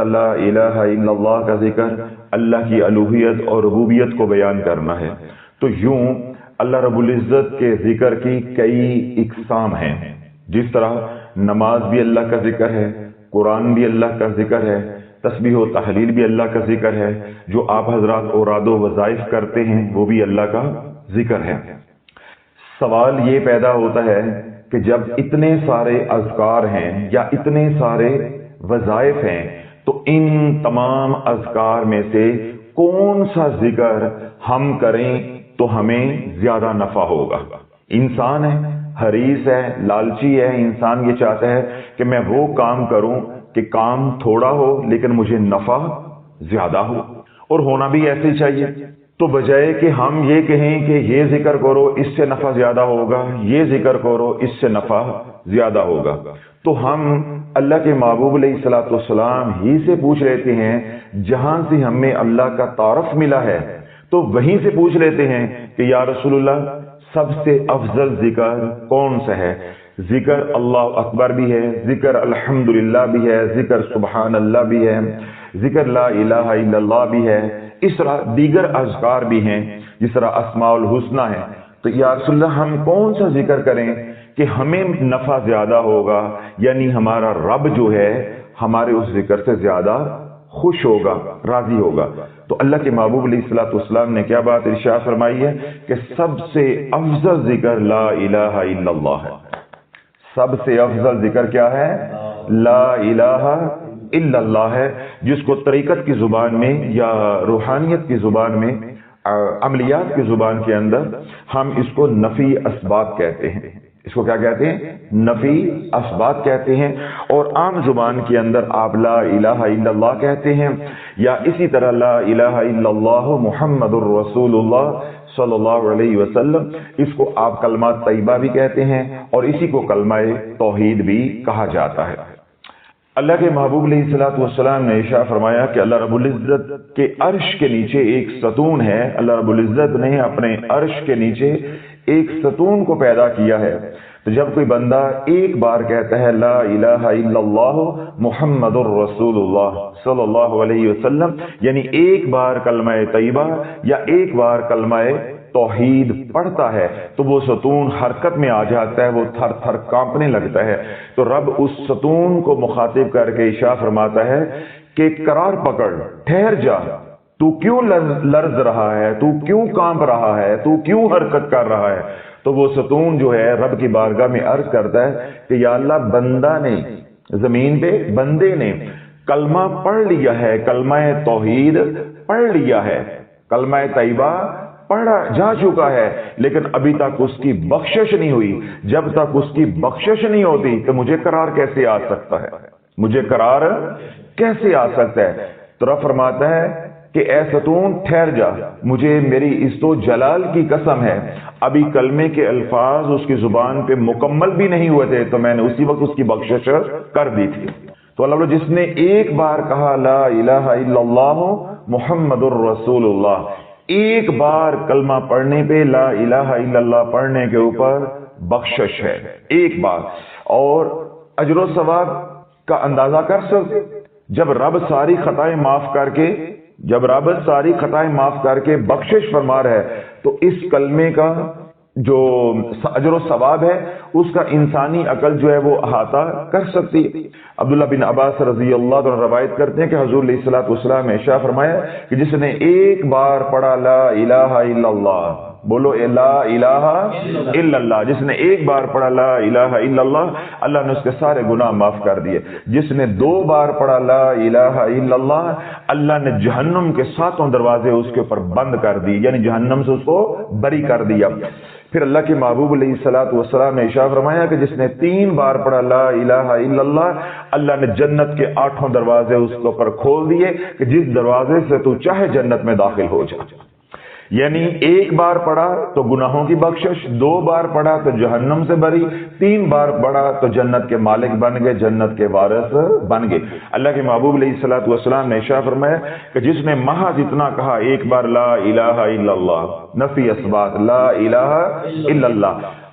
لا الہ الا اللہ کا ذکر اللہ کی الوہیت اور ربوبیت کو بیان کرنا ہے۔ تو یوں اللہ رب العزت کے ذکر کی کئی اقسام ہیں، جس طرح نماز بھی اللہ کا ذکر ہے، قرآن بھی اللہ کا ذکر ہے، تسبیح و تحلیل بھی اللہ کا ذکر ہے، جو آپ حضرات اوراد و وظائف کرتے ہیں وہ بھی اللہ کا ذکر ہے۔ سوال یہ پیدا ہوتا ہے کہ جب اتنے سارے اذکار ہیں یا اتنے سارے وظائف ہیں تو ان تمام اذکار میں سے کون سا ذکر ہم کریں تو ہمیں زیادہ نفع ہوگا؟ انسان ہے، حریص ہے، لالچی ہے، انسان یہ چاہتا ہے کہ میں وہ کام کروں کہ کام تھوڑا ہو لیکن مجھے نفع زیادہ ہو، اور ہونا بھی ایسے ہی چاہیے۔ تو بجائے کہ ہم یہ کہیں کہ یہ ذکر کرو اس سے نفع زیادہ ہوگا، یہ ذکر کرو اس سے نفع زیادہ ہوگا، تو ہم اللہ کے محبوب علیہ الصلوۃ والسلام ہی سے پوچھ لیتے ہیں، جہاں سے ہمیں اللہ کا تعارف ملا ہے تو وہیں سے پوچھ لیتے ہیں کہ یا رسول اللہ سب سے افضل ذکر کون سا ہے؟ ذکر اللہ اکبر بھی ہے، ذکر الحمدللہ بھی ہے، ذکر سبحان اللہ بھی ہے، ذکر لا الہ الا اللہ بھی ہے، اس طرح دیگر اذکار بھی ہیں، جس طرح اسماء الحسنی ہے۔ تو یا رسول اللہ ہم کون سا ذکر کریں کہ ہمیں نفع زیادہ ہوگا، یعنی ہمارا رب جو ہے ہمارے اس ذکر سے زیادہ خوش ہوگا، راضی ہوگا؟ تو اللہ کے محبوب علیہ الصلوۃ والسلام نے کیا بات ارشاد فرمائی ہے کہ سب سے افضل ذکر لا الہ الا اللہ ہے۔ سب سے افضل ذکر کیا ہے؟ لا الہ الا اللہ ہے، جس کو طریقت کی زبان میں یا روحانیت کی زبان میں، عملیات کی زبان کے اندر ہم اس کو نفی اسبات کہتے ہیں۔ اس کو کیا کہتے ہیں؟ نفی اسبات کہتے ہیں۔ اور عام زبان کے اندر آپ لا الہ الا اللہ کہتے ہیں، یا اسی طرح لا الہ الا اللہ محمد الرسول اللہ صلی اللہ علیہ وسلم، اس کو آپ کلمہ طیبہ بھی کہتے ہیں، اور اسی کو کلمہ توحید بھی کہا جاتا ہے۔ اللہ کے محبوب علیہ الصلوۃ والسلام نے ارشاد فرمایا کہ اللہ رب العزت کے عرش کے نیچے ایک ستون ہے۔ اللہ رب العزت نے اپنے عرش کے نیچے ایک ستون کو پیدا کیا ہے۔ تو جب کوئی بندہ ایک بار کہتا ہے لا الہ الا اللہ محمد الرسول اللہ صلی اللہ علیہ وسلم، یعنی ایک بار کلمہ طیبہ یا ایک بار کلمہ توحید پڑھتا ہے، تو وہ ستون حرکت میں آ جاتا ہے، وہ تھر تھر کانپنے لگتا ہے۔ تو رب اس ستون کو مخاطب کر کے ارشاد فرماتا ہے کہ قرار پکڑ، ٹھہر جا، تو کیوں لرز رہا ہے، تو کیوں کانپ رہا ہے، تو کیوں حرکت کر رہا ہے؟ تو وہ ستون جو ہے رب کی بارگاہ میں عرض کرتا ہے کہ یا اللہ، بندہ نے زمین پہ، بندے نے کلمہ پڑھ لیا ہے، کلمہ توحید پڑھ لیا ہے، کلمہ طیبہ پڑھا جا چکا ہے، لیکن ابھی تک اس کی بخشش نہیں ہوئی۔ جب تک اس کی بخشش نہیں ہوتی تو مجھے قرار کیسے آ سکتا ہے؟ مجھے قرار کیسے آ سکتا ہے؟ تو رب فرماتا ہے کہ اے ستون ٹھہر جا، مجھے میری عزت و جلال کی قسم ہے، ابھی کلمے کے الفاظ اس کی زبان پہ مکمل بھی نہیں ہوئے تھے تو میں نے اسی وقت اس کی بخشش کر دی تھی۔ تو اللہ جس نے ایک بار کہا لا الہ الا اللہ محمد الرسول اللہ، ایک بار کلمہ پڑھنے پہ، لا الہ الا اللہ پڑھنے کے اوپر بخشش ہے، ایک بار۔ اور اجر و ثواب کا اندازہ کر سکتے، جب رب ساری خطائیں معاف کر کے بخشش فرما رہا ہے تو اس کلمے کا جو اجر و ثواب ہے اس کا انسانی عقل جو ہے وہ احاطہ کر سکتی ہے۔ عبداللہ بن عباس رضی اللہ عنہ روایت کرتے ہیں کہ حضور علیہ الصلوۃ والسلام نے ارشاد فرمایا کہ جس نے ایک بار پڑھا لا الہ الا اللہ، بولو لا الہ الا اللہ، جس نے ایک بار پڑھا لا الہ الا اللہ، اللہ نے اس کے سارے گناہ معاف کر دیے۔ جس نے دو بار پڑھا لا الہ الا اللہ، اللہ نے جہنم کے 7 دروازے اس کے اوپر بند کر دی، یعنی جہنم سے اس کو بری کر دیا۔ پھر اللہ کے محبوب علیہ الصلوۃ والسلام نے ارشاد فرمایا کہ جس نے 3 بار پڑھا لا الہ الا اللہ، اللہ نے جنت کے 8 دروازے اس کے اوپر کھول دیے کہ جس دروازے سے تو چاہے جنت میں داخل ہو جا۔ یعنی ایک بار پڑھا تو گناہوں کی بخشش، 2 بار پڑھا تو جہنم سے بری، 3 بار پڑھا تو جنت کے مالک بن گئے، جنت کے وارث بن گئے۔ اللہ کے محبوب علیہ الصلوۃ والسلام نے ارشاد فرمایا کہ جس نے محض اتنا کہا ایک بار لا الہ الا اللہ، نفی اثبات لا الہ الا اللہ،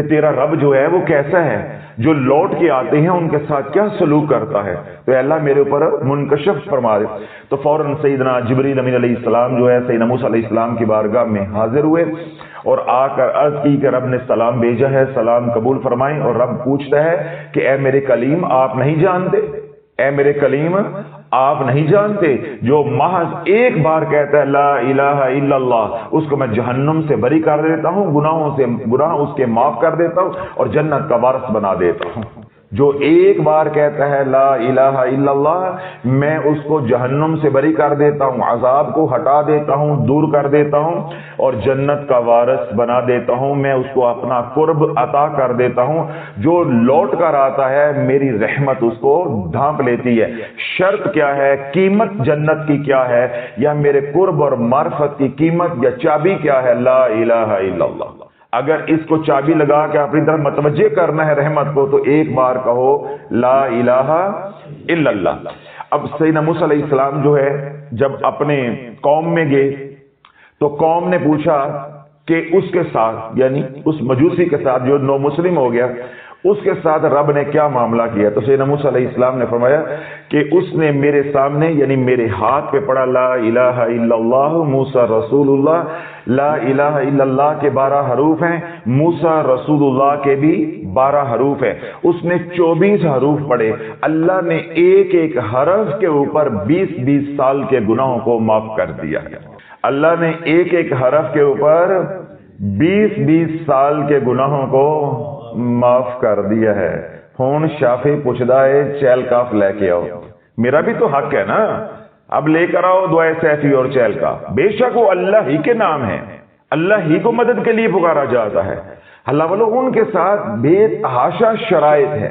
کہ تیرا رب جو ہے وہ کیسا ہے, جو لوٹ کے آتے ہیں ان کے ساتھ کیا سلوک کرتا ہے, تو اللہ میرے اوپر منکشف فرما دے. تو فوراً سیدنا جبریل امین علیہ السلام جو ہے سیدنا موسیٰ علیہ السلام کی بارگاہ میں حاضر ہوئے اور آ کر عرض کی کہ رب نے سلام بھیجا ہے, سلام قبول فرمائیں. اور رب پوچھتا ہے کہ اے میرے کلیم آپ نہیں جانتے, اے میرے کلیم آپ نہیں جانتے, جو محض ایک بار کہتا ہے لا الہ الا اللہ, اس کو میں جہنم سے بری کر دیتا ہوں, گناہ اس کے معاف کر دیتا ہوں اور جنت کا وارث بنا دیتا ہوں. جو ایک بار کہتا ہے لا الہ الا اللہ میں اس کو جہنم سے بری کر دیتا ہوں, عذاب کو ہٹا دیتا ہوں, دور کر دیتا ہوں اور جنت کا وارث بنا دیتا ہوں. میں اس کو اپنا قرب عطا کر دیتا ہوں. جو لوٹ کر آتا ہے میری رحمت اس کو ڈھانپ لیتی ہے. شرط کیا ہے, قیمت جنت کی کیا ہے, یا میرے قرب اور معرفت کی قیمت یا چابی کیا ہے, لا الہ الا اللہ. اگر اس کو چابی لگا کے اپنی طرف متوجہ کرنا ہے رحمت کو, تو ایک بار کہو لا الہ الا اللہ. اب سیدنا موسیٰ علیہ السلام جو ہے جب اپنے قوم میں گئے تو قوم نے پوچھا کہ اس کے ساتھ, یعنی اس مجوسی کے ساتھ جو نو مسلم ہو گیا, اس کے ساتھ رب نے کیا معاملہ کیا. تو سیدنا موسیٰ علیہ السلام نے فرمایا کہ اس نے میرے سامنے یعنی میرے ہاتھ پہ پڑھا لا الہ الا اللہ موسیٰ رسول اللہ. لا الہ الا اللہ کے 12 حروف ہیں, موسیٰ رسول اللہ کے بھی 12 حروف ہیں. اس نے 24 حروف پڑھے. اللہ نے ایک ایک حرف کے اوپر 20-20 سال کے گناہوں کو معاف کر دیا. اللہ نے ایک ایک حرف کے اوپر 20-20 سال کے گناہوں کو معاف کر دیا ہے. ہون شافی پوچھدا ہے چیل کاف لے کے آؤ, میرا بھی تو حق ہے نا, اب لے کر آؤ دعائے سیفی اور چیل کا. بے شک وہ اللہ ہی کے نام ہے, اللہ ہی کو مدد کے لیے پکارا جاتا ہے. اللہ والو ان کے ساتھ بے تحاشا شرائط ہے,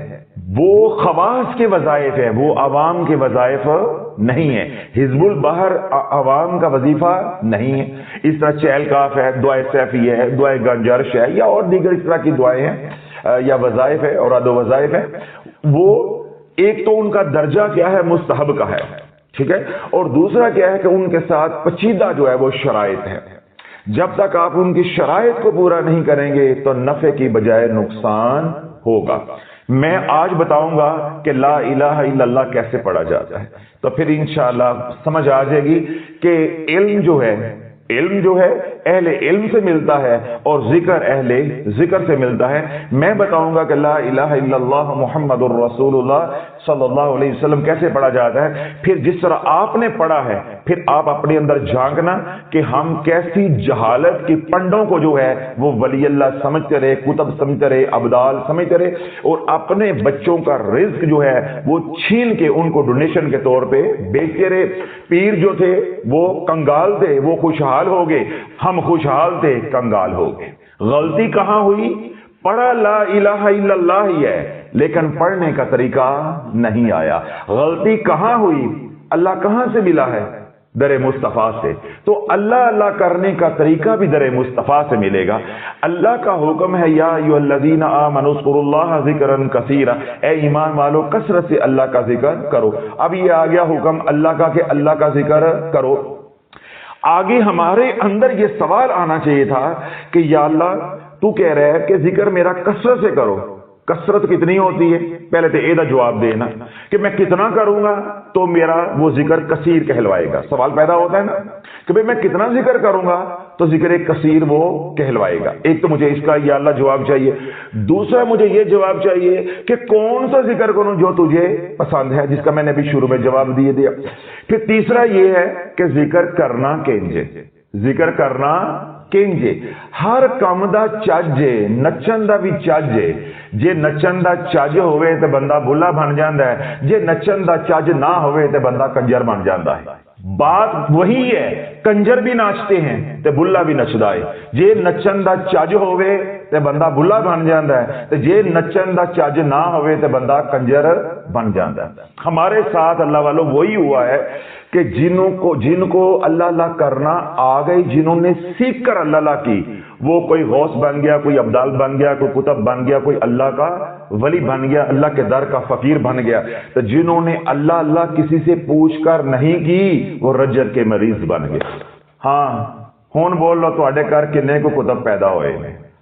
وہ خواص کے وظائف ہے, وہ عوام کے وظائف نہیں ہے. حزب البحر عوام کا وظیفہ نہیں ہے. اس طرح چیل کاف ہے, دعائے سیفی ہے, دعائے گنجرش ہے, یا اور دیگر اس طرح کی دعائیں ہیں یا وظائف ہے اور ادو وظائف ہے. وہ ایک تو ان کا درجہ کیا ہے, مستحب کا ہے, ٹھیک ہے, اور دوسرا کیا ہے کہ ان کے ساتھ پچیدہ جو ہے وہ شرائط ہے. جب تک آپ ان کی شرائط کو پورا نہیں کریں گے تو نفع کی بجائے نقصان ہوگا. میں آج بتاؤں گا کہ لا الہ الا اللہ کیسے پڑھا جاتا ہے, تو پھر انشاءاللہ سمجھ آ جائے گی کہ علم جو ہے اہل علم سے ملتا ہے اور ذکر اہل ذکر سے ملتا ہے. میں بتاؤں گا کہ لا الہ الا اللہ محمد الرسول اللہ صلی اللہ علیہ وسلم کیسے پڑھا جاتا ہے. پھر جس طرح آپ نے پڑھا ہے پھر آپ اپنے اندر جھانکنا کہ ہم کیسی جہالت کی پنڈوں کو جو ہے وہ ولی اللہ سمجھتے رہے, کتب سمجھتے رہے, ابدال سمجھتے رہے, اور اپنے بچوں کا رزق جو ہے وہ چھین کے ان کو ڈونیشن کے طور پہ بیچتے رہے. پیر جو تھے وہ کنگال تھے, وہ خوشحال ہو گئے, ہم خوشحال تھے کنگال ہو گئے. غلطی کہاں ہوئی؟ پڑھا لا الہ الا اللہ ہی ہے لیکن پڑھنے کا طریقہ نہیں آیا. غلطی کہاں ہوئی؟ اللہ کہاں سے ملا ہے؟ در مصطفیٰ سے. تو اللہ کرنے کا طریقہ بھی در مصطفیٰ سے ملے گا. اللہ کا حکم ہے یا ایھا الذین آمنوا اذکروا اللہ ذکرا کثیرا, اے ایمان والو کثرت سے اللہ کا ذکر کرو. اب یہ آ گیا حکم اللہ کا کہ اللہ کا ذکر کرو. آگے ہمارے اندر یہ سوال آنا چاہیے تھا کہ یا اللہ تو کہہ رہا ہے کہ ذکر میرا کثرت سے کرو, کثرت کتنی ہوتی ہے؟ پہلے تو یہ جواب دینا کہ میں کتنا کروں گا تو میرا وہ ذکر کثیر کہلوائے گا. سوال پیدا ہوتا ہے نا کہ بھئی میں کتنا ذکر کروں گا تو ذکر کثیر وہ کہلوائے گا. ایک تو مجھے اس کا یا اللہ جواب چاہیے. دوسرا مجھے یہ جواب چاہیے کہ کون سا ذکر کروں جو تجھے پسند ہے, جس کا میں نے ابھی شروع میں جواب دیا. پھر تیسرا یہ ہے کہ ذکر کرنا کینجے, ذکر کرنا کینجے. ہر کم دا چاجے, نچن دا بھی چاجے. جے نچن دا چاج ہوئے تے بندہ بھلا بن جاندا ہے, جے نچن دا چاج نہ ہوئے تے بندہ کنجر بن جاندا ہے. بات وہی ہے, کنجر بھی ناچتے ہیں تے بھلا بھی نچدا ہے. جے نچن دا چاج ہوئے تے بندہ بھلا بن جاندا ہے, تے جے نچن دا چاج نہ ہوئے تے بندہ کنجر بن جاندا ہے. ہمارے ساتھ اللہ والو وہی ہوا ہے کہ جن کو اللہ کرنا آ گئی, جنہوں نے سیکھ کر اللہ کی, وہ کوئی غوث بن گیا, کوئی ابدال بن گیا, کوئی کتب بن گیا, کوئی اللہ کا ولی بن گیا, اللہ کے در کا فقیر بن گیا. تو جنہوں نے اللہ کسی سے پوچھ کر نہیں کی وہ رجر کے مریض بن گئے. ہاں ہون بول لو تواڈے گھر کنے کو کتب پیدا ہوئے نے,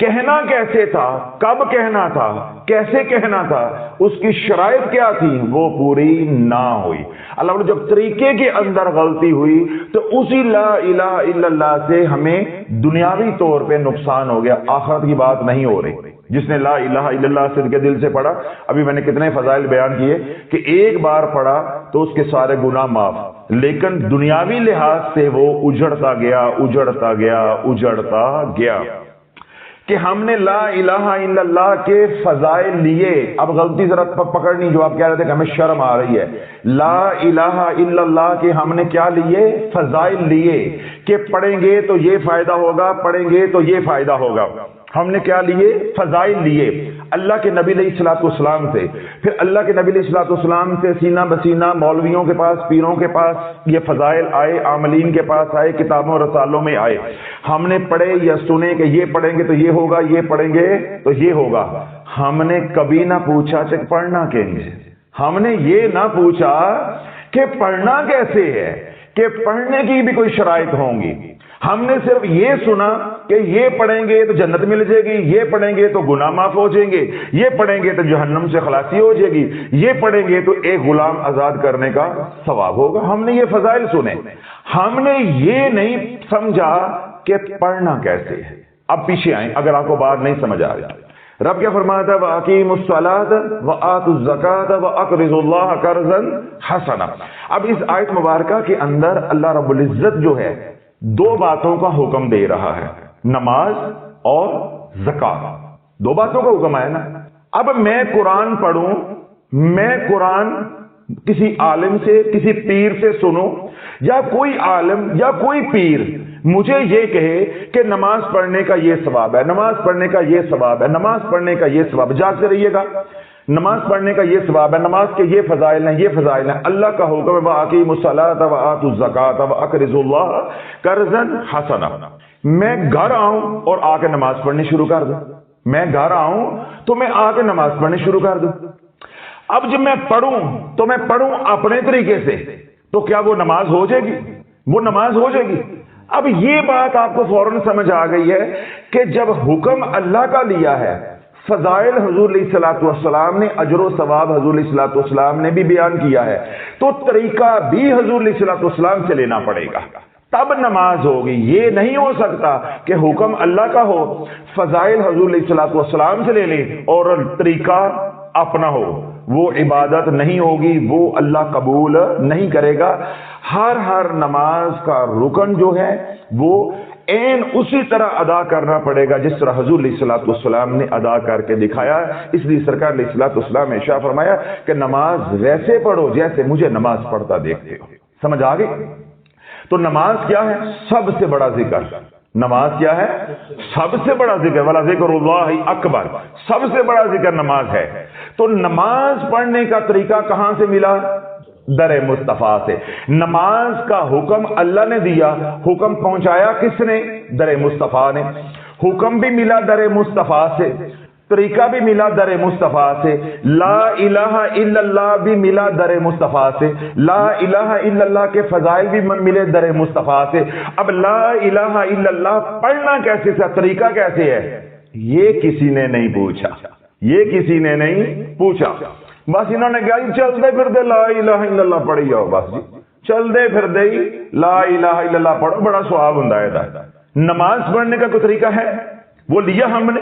کہنا کیسے تھا، کب کہنا تھا، کیسے کہنا تھا، اس کی شرائط کیا تھی، وہ پوری نہ ہوئی۔ اللہ نے جب طریقے کے اندر غلطی ہوئی تو اسی لا الہ الا اللہ سے ہمیں دنیاوی طور پہ نقصان ہو گیا، آخرت کی بات نہیں ہو رہی۔ جس نے لا الہ الا اللہ صدق کے دل سے پڑھا، ابھی میں نے کتنے فضائل بیان کیے کہ ایک بار پڑھا تو اس کے سارے گناہ معاف، لیکن دنیاوی لحاظ سے وہ اجڑتا گیا اجڑتا گیا اجڑتا گیا کہ ہم نے لا الہ الا اللہ کے فضائل لیے۔ اب غلطی ذرا پکڑنی، جو آپ کہہ رہے تھے کہ ہمیں شرم آ رہی ہے، لا الہ الا اللہ کے ہم نے کیا لیے، فضائل لیے کہ پڑھیں گے تو یہ فائدہ ہوگا، پڑھیں گے تو یہ فائدہ ہوگا۔ ہم نے کیا لیے، فضائل لیے اللہ کے نبی علیہ الصلوۃ والسلام سے، پھر اللہ کے نبی علیہ الصلوۃ والسلام سے سینہ بسینہ مولویوں کے پاس، پیروں کے پاس یہ فضائل آئے، عاملین کے پاس آئے، کتابوں رسالوں میں آئے، ہم نے پڑھے یا سنے کہ یہ پڑھیں گے تو یہ ہوگا، یہ پڑھیں گے تو یہ ہوگا۔ ہم نے کبھی نہ پوچھا کہ پڑھنا کیسے، ہم نے یہ نہ پوچھا کہ پڑھنا کیسے ہے، کہ پڑھنے کی بھی کوئی شرائط ہوں گی۔ ہم نے صرف یہ سنا کہ یہ پڑھیں گے تو جنت مل جائے گی، یہ پڑھیں گے تو گناہ معاف ہو جائیں گے، یہ پڑھیں گے تو جہنم سے خلاصی ہو جائے گی، یہ پڑھیں گے تو ایک غلام آزاد کرنے کا ثواب ہوگا۔ ہم نے یہ فضائل سنے، ہم نے یہ نہیں سمجھا کہ پڑھنا کیسے ہے۔ اب پیچھے آئیں اگر آپ کو بات نہیں سمجھ آ رہی۔ رب کیا فرماتا ہے، وَأَقِيمُوا الصَّلَاةَ وَآتُوا الزَّكَاةَ وَأَقْرِضُوا اللَّهَ قَرْضًا حَسَنًا۔ اب اس آیت مبارکہ کے اندر اللہ رب العزت جو ہے دو باتوں کا حکم دے رہا ہے، نماز اور زکوٰۃ، دو باتوں کا حکم ہے نا۔ اب میں قرآن پڑھوں، میں قرآن کسی عالم سے، کسی پیر سے سنوں، یا کوئی عالم یا کوئی پیر مجھے یہ کہے کہ نماز پڑھنے کا یہ ثواب ہے، نماز پڑھنے کا یہ ثواب ہے، نماز پڑھنے کا یہ ثواب، جاگتے رہیے گا، نماز پڑھنے کا یہ ثواب ہے، نماز کے یہ فضائل ہیں، یہ فضائل ہیں۔ اللہ کا حکم ہے وَأَقِيمُوا الصَّلَاةَ وَآتُوا الزَّكَاةَ وَأَقْرِضُوا اللَّهَ قَرْضًا حَسَنًا۔ میں گھر آؤں اور آ کے نماز پڑھنی شروع کر دوں، میں گھر آؤں تو میں آ کے نماز پڑھنی شروع کر دوں۔ اب جب میں پڑھوں تو میں پڑھوں اپنے طریقے سے، تو کیا وہ نماز ہو جائے گی؟ وہ نماز ہو جائے گی۔ اب یہ بات آپ کو فوراً سمجھ آ گئی ہے کہ جب حکم اللہ کا لیا ہے، فضائل حضور علیہ الصلوۃ والسلام نے، اجر و ثواب حضور علیہ الصلوۃ والسلام نے بھی بیان کیا ہے، تو طریقہ بھی حضور علیہ الصلوۃ والسلام سے لینا پڑے گا، تب نماز ہوگی۔ یہ نہیں ہو سکتا کہ حکم اللہ کا ہو، فضائل حضور علیہ الصلوۃ والسلام سے لے لیں اور طریقہ اپنا ہو، وہ عبادت نہیں ہوگی، وہ اللہ قبول نہیں کرے گا۔ ہر نماز کا رکن جو ہے وہ عین اسی طرح ادا کرنا پڑے گا جس طرح حضور علیہ الصلوۃ والسلام نے ادا کر کے دکھایا ہے۔ اس لیے سرکار علیہ الصلوۃ والسلام نے ارشاد فرمایا کہ نماز ویسے پڑھو جیسے مجھے نماز پڑھتا دیکھتے ہو۔ سمجھ آ گئی؟ تو نماز کیا ہے؟ سب سے بڑا ذکر۔ نماز کیا ہے؟ سب سے بڑا ذکر، وَلَا ذِكْرُ اللَّهِ اکبر، سب سے بڑا ذکر نماز ہے۔ تو نماز پڑھنے کا طریقہ کہاں سے ملا؟ در مصطفیٰ سے۔ نماز کا حکم اللہ نے دیا، حکم پہنچایا کس نے؟ در مصطفیٰ نے۔ حکم بھی ملا در مصطفیٰ سے، طریقہ بھی ملا در مصطفیٰ سے، لا الہ الا اللہ بھی ملا در مصطفیٰ سے، لا الہ الا اللہ کے فضائل بھی ملے در مصطفیٰ سے۔ اب لا الہ الا اللہ پڑھنا کیسے سے، طریقہ کیسے ہے، یہ کسی نے نہیں پوچھا، یہ کسی نے نہیں پوچھا۔ بس انہوں نے کہا چلتے پھرتے لا الہ الا اللہ پڑھی جاؤ، بس جی چلتے پھرتے ہی لا الہ الا اللہ پڑھو، بڑا ثواب ہوتا ہے۔ نماز پڑھنے کا کوئی طریقہ ہے؟ وہ لیا ہم نے۔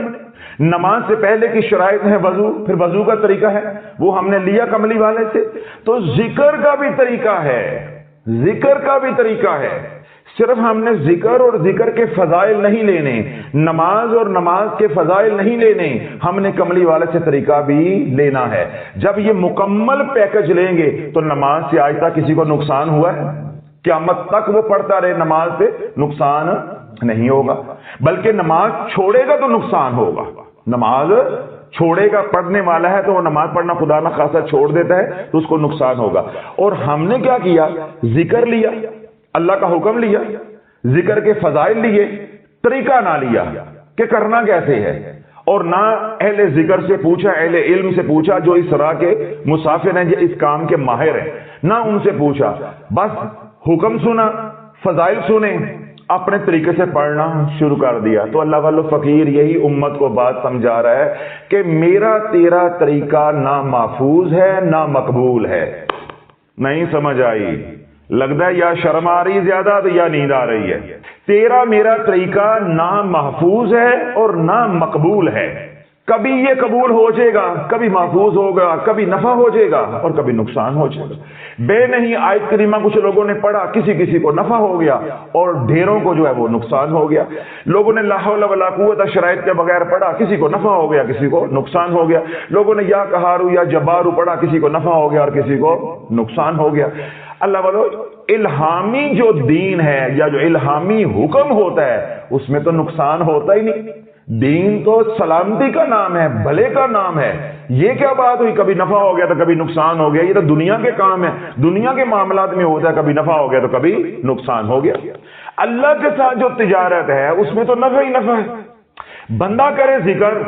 نماز سے پہلے کی شرائط ہے وضو، پھر وضو کا طریقہ ہے وہ ہم نے لیا کملی والے سے۔ تو ذکر کا بھی طریقہ ہے، ذکر کا بھی طریقہ ہے، صرف ہم نے ذکر اور ذکر کے فضائل نہیں لینے، نماز اور نماز کے فضائل نہیں لینے، ہم نے کملی والے سے طریقہ بھی لینا ہے۔ جب یہ مکمل پیکج لیں گے تو نماز سے آج تک کسی کو نقصان ہوا ہے؟ قیامت تک وہ پڑھتا رہے نماز سے نقصان نہیں ہوگا، بلکہ نماز چھوڑے گا تو نقصان ہوگا۔ نماز چھوڑے گا، پڑھنے والا ہے تو وہ نماز پڑھنا خدا نہ خاصا چھوڑ دیتا ہے تو اس کو نقصان ہوگا۔ اور ہم نے کیا کیا؟ ذکر لیا، اللہ کا حکم لیا، ذکر کے فضائل لیے، طریقہ نہ لیا کہ کرنا کیسے ہے، اور نہ اہل ذکر سے پوچھا، اہل علم سے پوچھا جو اس طرح کے مسافر ہیں، جو اس کام کے ماہر ہیں، نہ ان سے پوچھا، بس حکم سنا، فضائل سنے، اپنے طریقے سے پڑھنا شروع کر دیا. تو اللہ والو فقیر یہی امت کو بات سمجھا رہا ہے کہ میرا تیرا طریقہ نہ محفوظ ہے نہ مقبول ہے. نہیں سمجھ آئی؟ لگتا ہے یا شرم آ رہی زیادہ تو یا نیند آ رہی ہے. تیرا میرا طریقہ نہ محفوظ ہے اور نہ مقبول ہے. کبھی یہ قبول ہو جائے گا، کبھی محفوظ ہوگا، کبھی نفع ہو جائے گا اور کبھی نقصان ہو جائے گا. بے نہیں آیت کریمہ کچھ لوگوں نے پڑھا، کسی کو نفع ہو گیا اور ڈھیروں کو جو ہے وہ نقصان ہو گیا. لوگوں نے لا حول ولا قوت شرائط کے بغیر پڑھا، کسی کو نفع ہو گیا، کسی کو نقصان ہو گیا. لوگوں نے یا قہارو یا جبارو پڑھا، کسی کو نفع ہو گیا اور کسی کو نقصان ہو گیا. اللہ والو الہامی جو دین ہے یا جو الہامی حکم ہوتا ہے اس میں تو نقصان ہوتا ہی نہیں. دین تو سلامتی کا نام ہے، بھلے کا نام ہے. یہ کیا بات ہوئی کبھی نفع ہو گیا تو کبھی نقصان ہو گیا؟ یہ تو دنیا کے کام ہے، دنیا کے معاملات میں ہوتا ہے، کبھی نفع ہو گیا تو کبھی نقصان ہو گیا. اللہ کے ساتھ جو تجارت ہے اس میں تو نفع ہی نفع ہے. بندہ کرے ذکر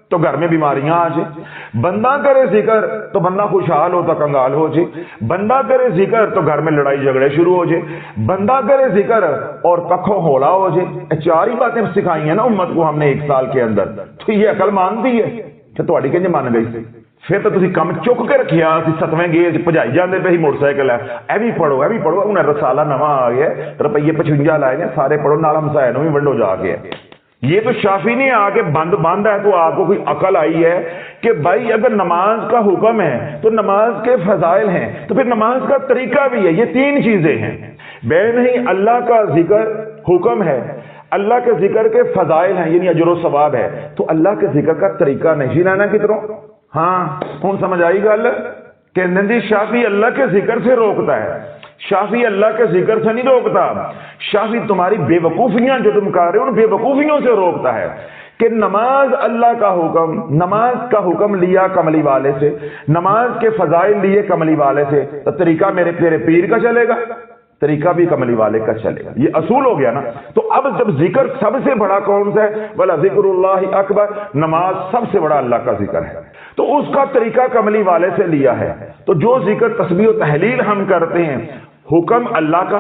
تو گھر میں بیماریاں آ جائیں، بندہ کرے ذکر تو بندہ خوشحال ہوتا کنگال ہو جائے، بندہ کرے ذکر تو گھر میں لڑائی جھگڑے شروع ہو جائے، بندہ کرے ذکر اور ککھوں ہولا ہو جائے. چار ہی باتیں سکھائی ہیں نا امت کو ہم نے 1 سال کے اندر. تو یہ عقل مانتی ہے کہ تھوڑی کہ مان گئی سی؟ پھر تو تسی کم چک کے رکھیا، 7ویں گیج بجائی جاندے پہ ہی موٹر سائیکل ہے، اے بھی پڑھو اے بھی پڑھو. انہیں رسالہ نواں آ گیا، روپیے 55 لائے نے، سارے پڑھو، نال ہمسائے نو بھی ونڈو جا کے. یہ تو شافی نہیں آ کے بند ہے تو آپ کو کوئی عقل آئی ہے کہ بھائی اگر نماز کا حکم ہے تو نماز کے فضائل ہیں تو پھر نماز کا طریقہ بھی ہے. یہ 3 چیزیں ہیں. بے نہیں اللہ کا ذکر حکم ہے، اللہ کے ذکر کے فضائل ہیں یعنی اجر و ثواب ہے، تو اللہ کے ذکر کا طریقہ نہیں رہنا کدھروں. ہاں کون سمجھ آئی گل کہ نندی شافی اللہ کے ذکر سے روکتا ہے، شافی اللہ کے ذکر سے نہیں روکتا. شافی تمہاری بے وقوفیاں جو تم کر رہے ہو ان بے وقوفیوں سے روکتا ہے کہ نماز اللہ کا حکم، نماز کا حکم لیا کملی والے سے، نماز کے فضائل لیے کملی والے سے، تو طریقہ میرے تیرے پیر کا چلے گا، طریقہ بھی کملی والے کا چلے گا. یہ اصول ہو گیا نا. تو اب جب ذکر سب سے بڑا کون سا ہے؟ بلا ذکر اللہ اکبر، نماز سب سے بڑا اللہ کا ذکر ہے، تو اس کا طریقہ کملی والے سے لیا ہے. تو جو ذکر تسبیح و تحلیل ہم کرتے ہیں حکم اللہ کا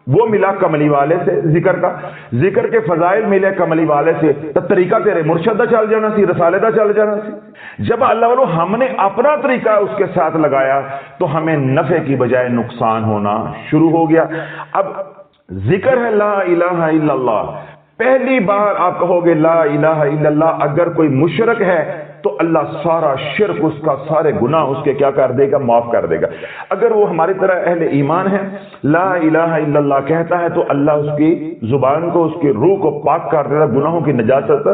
وہ ملا کملی والے سے، ذکر کا ذکر کے فضائل ملے کملی والے سے، تو طریقہ تیرے مرشد دا چل جانا سی، رسالے دا چل جانا سی. جب اللہ والو ہم نے اپنا طریقہ اس کے ساتھ لگایا تو ہمیں نفع کی بجائے نقصان ہونا شروع ہو گیا. اب ذکر ہے لا الہ الا اللہ. پہلی بار آپ کہو گے لا الہ الا اللہ، اگر کوئی مشرک ہے تو اللہ سارا شرک اس کا، سارے گناہ اس کے کیا کر دے گا؟ معاف کر دے گا. اگر وہ ہماری طرح اہل ایمان ہے، لا الہ الا اللہ کہتا ہے تو اللہ اس کی زبان کو، اس کی روح کو پاک کر دیتا، گناہوں کی نجاست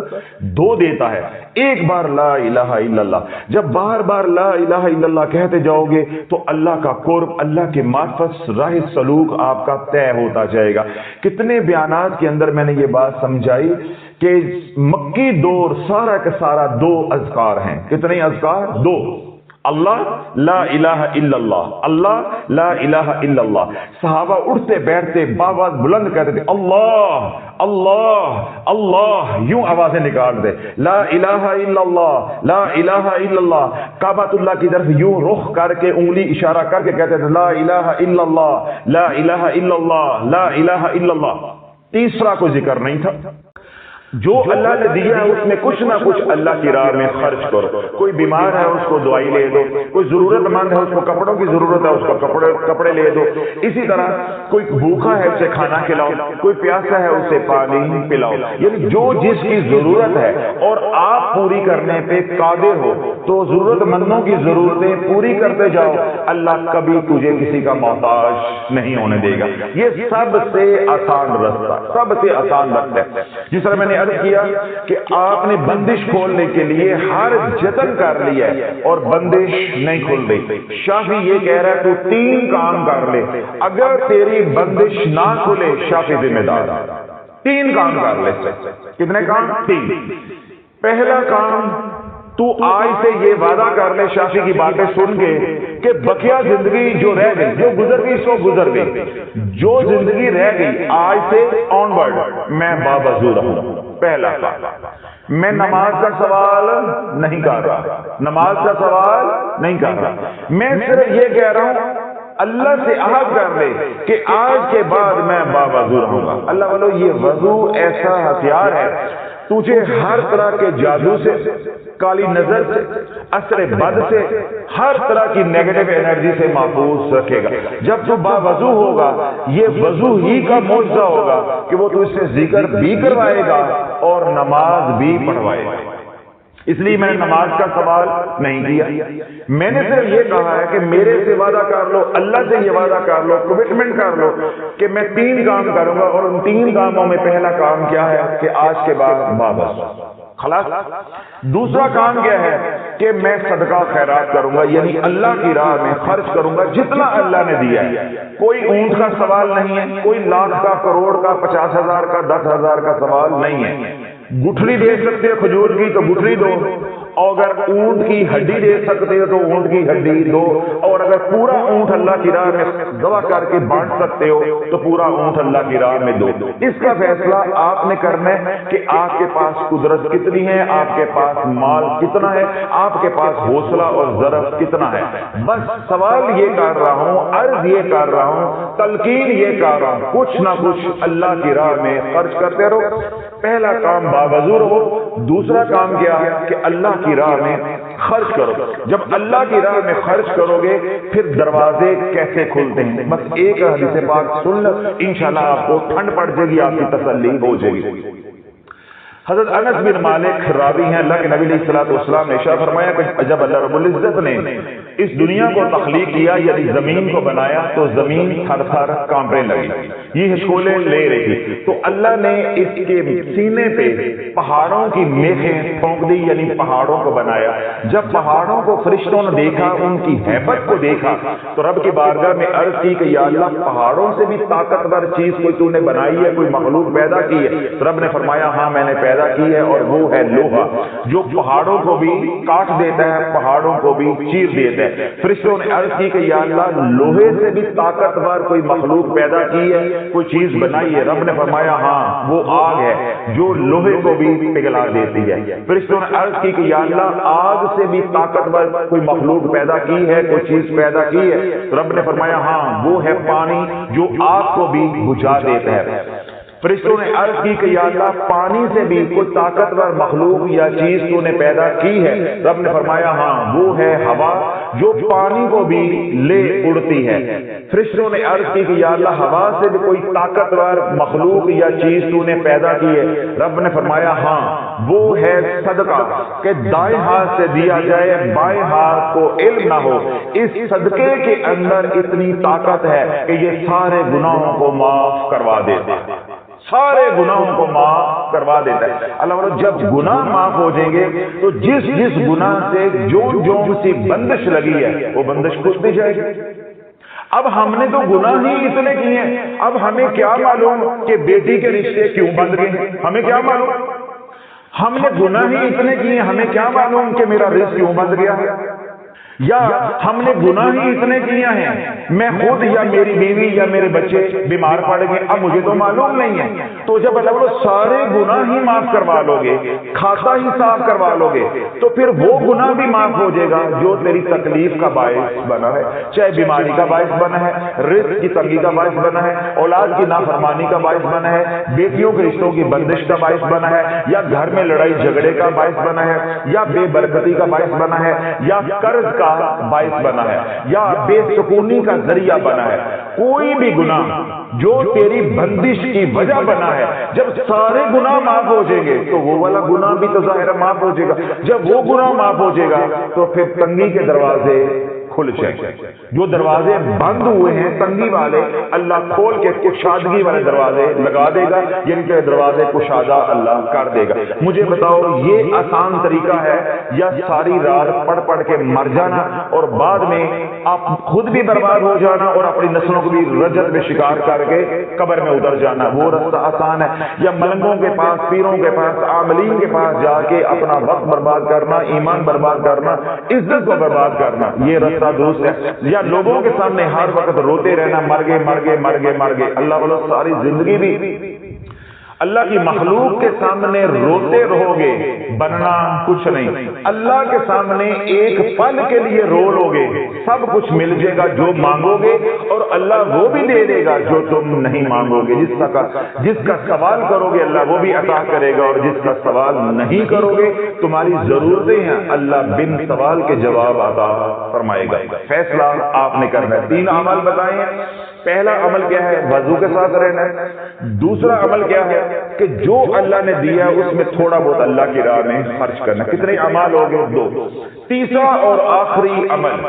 دو دیتا ہے. ایک بار لا الہ الا اللہ، جب بار بار لا الہ الا اللہ کہتے جاؤ گے تو اللہ کا قرب، اللہ کی معرفت، راہ سلوک آپ کا طے ہوتا جائے گا. کتنے بیانات کے اندر میں نے یہ بات سمجھائی کہ مکی دور سارا کا سارا 2 اذکار ہیں. کتنے اذکار؟ 2. اللہ لا الہ الا اللہ، اللہ لا الہ الا اللہ. صحابہ اٹھتے بیٹھتے باواز بلند کہتے تھے اللہ اللہ اللہ، یوں آوازیں نکال دے، لا الہ الا اللہ لا الہ الا اللہ. کعبۃ اللہ کی طرف یوں رخ کر کے انگلی اشارہ کر کے کہتے تھے لا الہ الا اللہ لا الہ الا اللہ لا الہ الا اللہ. تیسرا کوئی ذکر نہیں تھا. جو اللہ نے دیا ہے اس میں کچھ نہ کچھ اللہ کی راہ میں خرچ کرو. کوئی بیمار ہے اس کو دوائی لے دو، کوئی ضرورت مند ہے اس کو کپڑوں کی ضرورت ہے اس کو کپڑے لے دو. اسی طرح کوئی بھوکا ہے اسے کھانا کھلاؤ، کوئی پیاسا ہے اسے پانی پلاؤ. یعنی جو جس کی ضرورت ہے اور آپ پوری کرنے پہ قادر ہو تو ضرورت مندوں کی ضرورتیں پوری کرتے جاؤ. اللہ کبھی تجھے کسی کا محتاج نہیں ہونے دے گا. یہ سب سے آسان رستہ، سب سے آسان رستہ ہے. جس طرح میں نے کیا کہ آپ نے بندش کھولنے کے لیے ہر جتن کر لیا ہے اور بندش نہیں کھل رہی. شافی یہ کہہ رہا ہے تو 3 کام کر لے، اگر تیری بندش نہ کھلے شافی ذمہ دار. 3 کام کر لے. کتنے کام؟ 3. پہلا کام، تو آج سے یہ وعدہ کر لے شافی کی باتیں سن کے کہ بقیہ زندگی جو رہ گئی، جو گزر گئی سو گزر گئی، جو زندگی رہ گئی آج سے آن ورڈ میں بابزو رہوں. پہلا کام، میں نماز کا سوال نہیں کر رہا، نماز کا سوال نہیں کر رہا. میں صرف یہ کہہ رہا ہوں اللہ سے عہد کر لے کہ آج کے بعد میں باوضو رہوں گا۔ اللہ والو، یہ وضو ایسا ہتھیار ہے، تجھے ہر طرح کے جادو سے، کالی نظر سے، اثر بد سے، ہر طرح کی نیگیٹو انرجی سے محفوظ رکھے گا۔ جب تو باوضو ہوگا، یہ وضو ہی کا معجزہ ہوگا کہ وہ تو اس سے ذکر بھی کروائے گا اور نماز بھی پڑھوائے گا۔ اس لیے میں نے نماز کا سوال نہیں کیا، میں نے صرف یہ کہا ہے کہ میرے سے وعدہ کر لو، اللہ سے یہ وعدہ کر لو، کمٹمنٹ کر لو کہ میں 3 کام کروں گا، اور ان 3 کاموں میں پہلا کام کیا ہے کہ آج کے بعد باوضو خلاص۔ دوسرا کام کیا ہے کہ میں صدقہ خیرات کروں گا، یعنی اللہ کی راہ میں خرچ کروں گا جتنا اللہ نے دیا ہے۔ کوئی اونٹ کا سوال نہیں ہے، کوئی لاکھ کا، کروڑ کا، 50,000 کا، 10,000 کا سوال نہیں ہے۔ گٹھلی دے سکتے ہو کھجور کی تو گٹھلی دو، اور اگر اونٹ کی ہڈی دے سکتے ہو تو اونٹ کی ہڈی دو، اور اگر پورا اونٹ اللہ کی راہ میں دوا کر کے بانٹ سکتے ہو تو پورا اونٹ اللہ کی راہ میں دو۔ اس کا فیصلہ آپ نے کرنا ہے کہ آپ کے پاس قدرت کتنی ہے، آپ کے پاس مال کتنا ہے، آپ کے پاس حوصلہ اور ضرب کتنا ہے۔ بس سوال یہ کر رہا ہوں، عرض یہ کر رہا ہوں، تلقین یہ کر رہا ہوں، کچھ نہ کچھ اللہ کی راہ میں خرچ کرتے رہو۔ پہلا کام باوضو رہو، دوسرا کام کیا ہے کہ اللہ کی راہ میں خرچ کرو۔ جب اللہ کی راہ میں خرچ کرو گے پھر دروازے کیسے کھلتے ہیں، بس ایک حدیث پاک سن لو، انشاءاللہ آپ کو ٹھنڈ پڑ جائے گی، آپ کی تسلی ہو جائے گی۔ حضرت انس بن مالک راوی ہیں، اللہ کے نبی علیہ السلام نے ارشاد فرمایا کہ جب اللہ رب العزت نے اس دنیا کو تخلیق کیا، یعنی زمین کو بنایا، تو زمین تھر تھر کانپنے لگی، یہ ہچکولے لے رہی تھی، تو اللہ نے اس کے سینے پہ پہاڑوں کی میخیں پھونک دی، یعنی پہاڑوں کو بنایا۔ جب پہاڑوں کو فرشتوں نے دیکھا، ان کی ہیبت کو دیکھا، تو رب کی بارگاہ میں عرض کی کہ یا اللہ، پہاڑوں سے بھی طاقتور چیز کوئی تو نے بنائی ہے، کوئی مخلوق پیدا کی ہے؟ تو رب نے فرمایا ہاں میں نے پیدا کی ہے، اور وہ ہے لوہا، جو پہاڑوں کو بھی کاٹ دیتا ہے، پہاڑوں کو بھی چیر دیتا ہے۔ فرشتوں نے عرض کی کہ یا اللہ، لوہے سے بھی طاقتور کوئی مخلوق پیدا کی ہے، کوئی چیز بنائی ہے؟ رب نے فرمایا ہاں، وہ آگ ہے جو لوہے کو بھی پگھلا دیتی ہے۔ فرشتوں نے عرض کی کہ یا اللہ، آگ سے بھی طاقتور کوئی مخلوق پیدا کی ہے، کوئی چیز پیدا کی ہے؟ رب نے فرمایا ہاں، وہ ہے پانی جو آگ کو بھی بجھا دیتا ہے۔ فرشتوں نے عرض کی کہ یا اللہ، پانی سے بھی کوئی طاقتور مخلوق یا چیز تو نے پیدا کی ہے؟ رب نے فرمایا ہاں، وہ ہے ہوا جو پانی کو بھی لے اڑتی ہے۔ فرشتوں نے عرض کی کہ یا اللہ، ہوا سے بھی کوئی طاقتور مخلوق یا چیز تو نے پیدا کی ہے؟ رب نے فرمایا ہاں، وہ ہے صدقہ کہ دائیں ہاتھ سے دیا جائے، بائیں ہاتھ کو علم نہ ہو۔ اس صدقے کے اندر اتنی طاقت ہے کہ یہ سارے گناہوں کو معاف کروا دیتا ہے، سارے گناہوں کو معاف کروا دیتا ہے۔ اللہ جب گناہ معاف ہو جائیں گے تو جس گناہ سے جو سی بندش لگی ہے وہ بندش کھل دی جائے گی۔ اب ہم نے تو گناہ ہی اتنے کیے ہیں، اب ہمیں کیا معلوم کہ بیٹی کے رشتے کیوں بند گئے؟ ہمیں کیا معلوم؟ ہم نے گناہ ہی اتنے کیے، ہمیں کیا معلوم کہ میرا رزق کیوں بند گیا؟ یا ہم نے گناہ ہی اتنے کیا ہیں، میں خود یا میری بیوی یا میرے بچے بیمار پڑ گئے، اب مجھے تو معلوم نہیں ہے۔ تو جب اللہ سارے گناہ ہی معاف کروا لو گے، کھاتا ہی صاف کروا لو گے، تو پھر وہ گناہ بھی معاف ہو جائے گا جو تیری تکلیف کا باعث بنا ہے، چاہے بیماری کا باعث بنا ہے، رزق کی تنگی کا باعث بنا ہے، اولاد کی نافرمانی کا باعث بنا ہے، بیٹیوں کے رشتوں کی بندش کا باعث بنا ہے، یا گھر میں لڑائی جھگڑے کا باعث بنا ہے، یا بے برکتی کا باعث بنا ہے، یا قرض کا باعث بنا ہے، یا بے سکونی کا ذریعہ بنا ہے۔ کوئی بھی گناہ جو تیری بندش کی وجہ بنا ہے، جب سارے گناہ معاف ہو جائیں گے تو وہ والا گناہ بھی تو ظاہر معاف ہو جائے گا۔ جب وہ گناہ معاف ہو جائے گا تو پھر تنگی کے دروازے کھل جائیں گے۔ جو دروازے بند ہوئے ہیں تنگی والے، اللہ کھول کے کشادگی والے دروازے لگا دے گا، جن کے دروازے کشادہ اللہ کر دے گا۔ مجھے بتاؤ، یہ آسان طریقہ ہے یا ساری رات پڑھ پڑھ کے مر جانا اور بعد میں آپ خود بھی برباد ہو جانا اور اپنی نسلوں کو بھی رجت میں شکار کر کے قبر میں اتر جانا؟ وہ رستہ آسان ہے؟ یا ملنگوں کے پاس، پیروں کے پاس، عاملین کے پاس جا کے اپنا وقت برباد کرنا، ایمان برباد کرنا، عزت کو برباد کرنا، یہ رستہ دوست ہے؟ یا لوگوں کے سامنے ہر وقت روتے رہنا، مر گئے مر گئے مر گئے مر گئے؟ اللہ والا ساری زندگی بھی اللہ کی مخلوق کے سامنے روتے رہو گے، بننا کچھ نہیں۔ اللہ کے سامنے ایک پل کے لیے رو لو گے، سب کچھ مل جائے گا جو مانگو گے، اور اللہ وہ بھی دے دے گا جو تم نہیں مانگو گے۔ جس کا سوال کرو گے اللہ وہ بھی عطا کرے گا، اور جس کا سوال نہیں کرو گے تمہاری ضرورتیں ہیں اللہ بن سوال کے جواب عطا فرمائے گا۔ فیصلہ آپ نے کرنا ہے۔ 3 عمل بتائیں۔ پہلا عمل کیا ہے؟ وضو کے ساتھ رہنا ہے۔ دوسرا عمل کیا ہے کہ جو اللہ نے دیا اس میں تھوڑا بہت اللہ کی راہ میں خرچ کرنا۔ کتنے اعمال ہو گئے؟ 2۔ تیسرا اور آخری عمل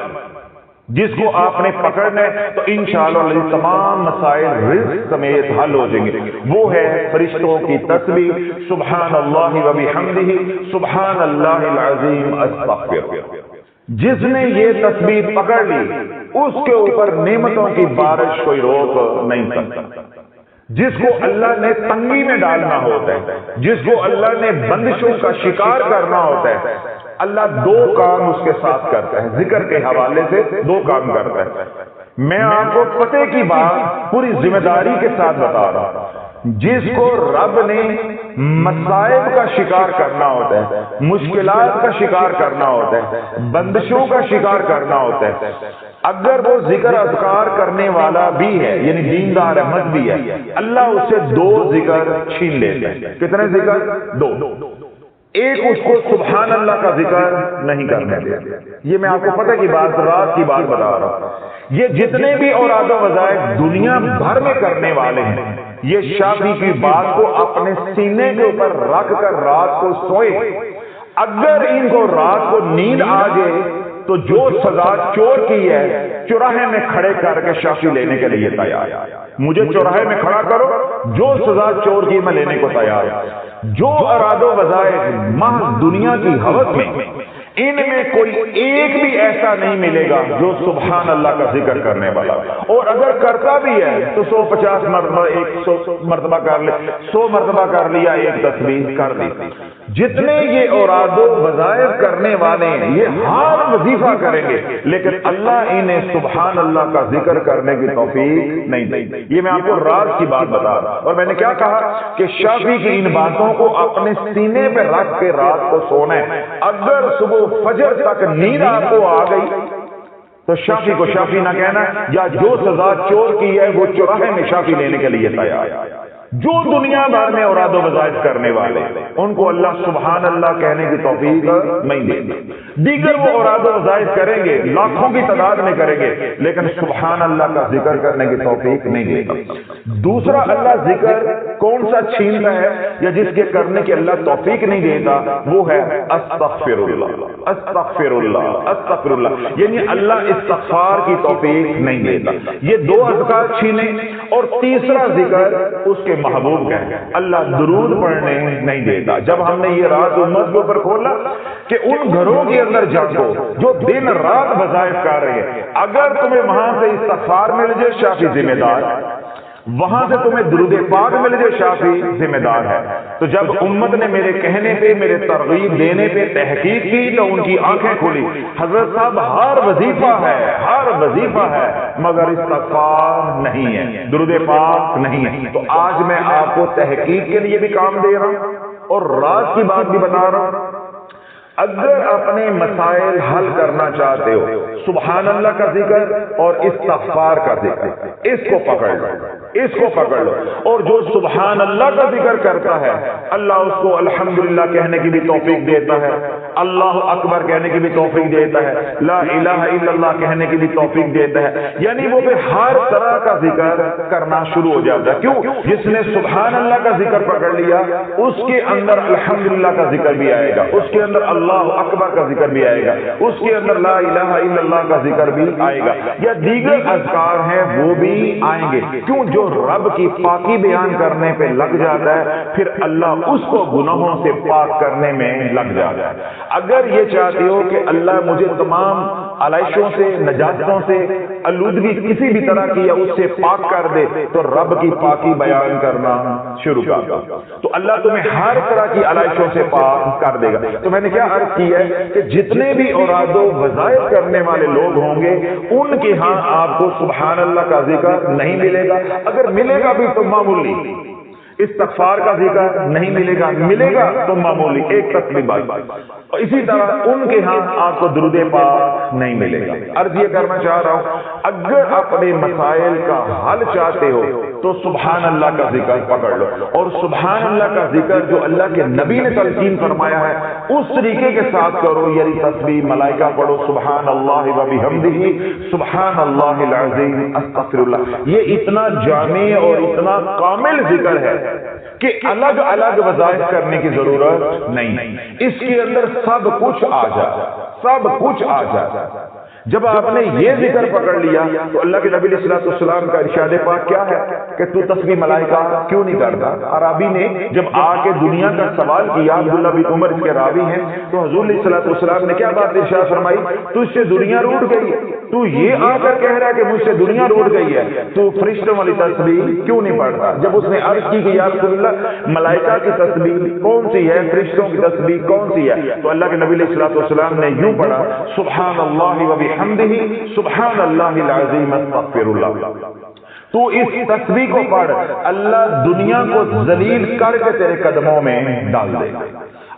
جس کو آپ نے پکڑنا ہے تو انشاءاللہ تمام مسائل رزق سمیت حل ہو جائیں گے، وہ ہے فرشتوں کی تسبیح سبحان اللہ و بحمدہ سبحان اللہ العظیم استغفر۔ جس نے یہ تسبیح پکڑ لی اس کے اوپر نعمتوں کی بارش کوئی روک نہیں سکتا۔ جس کو اللہ نے تنگی میں ڈالنا ہوتا ہے، جس کو اللہ نے بندشوں کا شکار کرنا ہوتا ہے، اللہ 2 کام اس کے ساتھ کرتا ہے۔ ذکر کے حوالے سے 2 کام کرتا ہے۔ میں آپ کو پتے کی بات پوری ذمہ داری کے ساتھ بتا رہا ہوں۔ جس کو رب نے مصائب کا شکار کرنا ہوتا ہے، مشکلات کا شکار کرنا ہوتا ہے، بندشوں کا شکار کرنا ہوتا ہے، اگر وہ ذکر اذکار کرنے والا بھی ہے یعنی دیندار احمد بھی ہے، اللہ اس سے 2 ذکر چھین لیتا ہے۔ کتنے ذکر؟ 2۔ ایک اس کو سبحان اللہ کا ذکر نہیں کرنے دیتا۔ یہ میں آپ کو پتہ کی بات، رات کی بات بتا رہا ہوں۔ یہ جتنے بھی اوراد و وظائف دنیا بھر میں کرنے والے ہیں، یہ شافعی کی بات کو اپنے سینے کے اوپر رکھ کر رات کو سوئے، اگر ان کو رات کو نیند آ جائے تو جو سزا چور کی ہے چوراہے میں کھڑے کر کے شافعی لینے کے لیے تیار ہے۔ مجھے چوراہے میں کھڑا کرو، جو سزا چور کی میں لینے کو تیار ہوں۔ جو اراد و وظائف محض دنیا کی ہوس میں، ان میں کوئی ایک بھی ایسا نہیں ملے گا جو سبحان اللہ کا ذکر کرنے والا، اور اگر کرتا بھی ہے تو 150 مرتبہ 100 مرتبہ کر لے، 100 مرتبہ کر لیا، ایک تسبیح کر دی۔ جتنے یہ اوراد و وظائف کرنے والے ہیں یہ ہر وظیفہ کریں گے، لیکن اللہ انہیں سبحان اللہ کا ذکر کرنے کی توفیق نہیں دے۔ یہ میں آپ کو رات کی بات بتا رہا ہوں، اور میں نے کیا کہا کہ شافعی کی ان باتوں کو اپنے سینے پہ رکھ کے رات کو سونا ہے۔ اگر صبح فجر تک نیند آپ کو آ گئی تو شافعی کو شافعی نہ کہنا، یا جو سزا چور کی ہے وہ چوراہے میں شافعی لینے کے لیے تیار ہے۔ جو دنیا بھر میں اوراد و وظائف کرنے والے ان کو اللہ سبحان اللہ کہنے کی توفیق نہیں دے گا۔ دیگر وہ اوراد و وظائف کریں گے، لاکھوں کی تعداد میں کریں گے، لیکن سبحان اللہ کا ذکر کرنے کی توفیق نہیں دے گا۔ دوسرا اللہ ذکر کون سا چھینتا ہے یا جس کے کرنے کی اللہ توفیق نہیں دیتا، وہ ہے استغفر اللہ، استغفر اللہ، استغفر اللہ، یعنی اللہ استغفار کی توفیق نہیں دیتا۔ یہ 2 اذکار چھینے، اور تیسرا ذکر اس کے محبوب کا ہے، اللہ درود پڑھنے نہیں دیتا۔ جب ہم نے یہ رات امت کے اوپر کھولا کہ ان گھروں کے اندر جاؤ جو دن رات وظائف کر رہے ہیں، اگر تمہیں وہاں سے استغفار مل جائے شافعی ذمہ دار، وہاں سے تمہیں درود پاک مل جائے شافعی ذمہ دار ہے۔ تو جب امت نے میرے کہنے پہ، میرے ترغیب دینے پہ تحقیق کی تو ان کی آنکھیں کھلی، حضرت صاحب ہر وظیفہ ہے، ہر وظیفہ ہے، مگر استغفار نہیں ہے، درود پاک نہیں ہے۔ تو آج میں آپ کو تحقیق کے لیے بھی کام دے رہا ہوں اور رات کی بات بھی بتا رہا ہوں۔ اگر اپنے مسائل حل کرنا چاہتے ہو، سبحان اللہ کا ذکر اور استغفار کا ذکر، اس کو پکڑ لو، اس کو پکڑ لو، اور جو سبحان اللہ کا ذکر کرتا ہے اللہ اس کو الحمدللہ کہنے کی بھی توفیق دیتا ہے، اللہ اکبر کہنے کی بھی توفیق دیتا ہے، لا الہ الا اللہ کہنے کی بھی توفیق دیتا ہے، یعنی وہ پھر ہر طرح کا ذکر کرنا شروع ہو جاتا ہے۔ کیوں؟ جس نے سبحان اللہ کا ذکر پکڑ لیا اس کے اندر الحمدللہ کا ذکر بھی آئے گا، اس کے اندر اللہ اکبر کا ذکر بھی آئے گا، اس کے اندر لا الہ الا اللہ کا ذکر بھی آئے گا، یا دیگر اذکار ہیں وہ بھی آئیں گے۔ کیوں؟ جو رب کی پاکی بیان کرنے پہ لگ جاتا ہے پھر اللہ اس کو گناہوں سے پاک کرنے میں لگ جاتا ہے۔ اگر یہ چاہتے ہو کہ اللہ مجھے تمام علائشوں سے، نجاستوں سے، آلودگی کسی بھی طرح کی اس سے پاک کر دے تو رب کی پاکی بیان کرنا شروع کر دو، تو اللہ تمہیں ہر طرح کی علائشوں سے پاک کر دے گا۔ تو میں نے کیا عرض کی ہے کہ جتنے بھی اوراد و وظائف کرنے والے لوگ ہوں گے ان کے ہاں آپ کو سبحان اللہ کا ذکر نہیں ملے گا، اگر ملے گا بھی تو معمولی، استغفار کا ذکر نہیں ملے گا، ملے گا تو معمولی ایک تسبیح بس. اور اسی طرح ان کے ہاں آپ کو درود پاک نہیں ملے گا. عرض یہ کرنا چاہ رہا ہوں، اگر اپنے مسائل کا حل چاہتے ہو تو سبحان اللہ کا ذکر پکڑ لو، اور سبحان اللہ کا ذکر جو اللہ کے نبی نے تلقین فرمایا ہے اس طریقے کے ساتھ کرو. یعنی تسبیح ملائکہ پڑھو سبحان اللہ و بحمدہ سبحان اللہ العظیم استغفر اللہ. یہ اتنا جامع اور اتنا کامل ذکر ہے کہ الگ الگ وظائف کرنے کی ضرورت نہیں. اس کے اندر سب کچھ آ جائے، سب کچھ آ جائے. جب آپ نے یہ ذکر پکڑ لیا تو اللہ کے نبی علیہ السلام کا ارشاد پاک کیا ہے کہ تو تسبیح ملائکہ کیوں نہیں کرتا؟ عربی نے جب آ کے دنیا کا سوال کیا، عبداللہ بن عمر اس کے راوی ہیں، تو حضور علیہ السلام نے کیا بات ارشاد فرمائی؟ تجھ سے دنیا روٹ گئی، تو یہ آ کر کہہ رہا ہے کہ مجھ سے دنیا روٹ گئی ہے، تو فرشتوں والی تسبیح کیوں نہیں پڑھتا؟ جب اس نے عرض کی کہ یا رسول اللہ ملائکہ کی تسبیح کون سی ہے، فرشتوں کی تسبیح کون سی ہے، تو اللہ کے نبی علیہ السلام نے یوں پڑھا سبحان اللہ و بحمدہ سبحان اللہ العظیم استغفر اللہ. تو اس تسبیح کو پڑھ، اللہ دنیا کو ذلیل کر کے تیرے قدموں میں ڈال دے گا.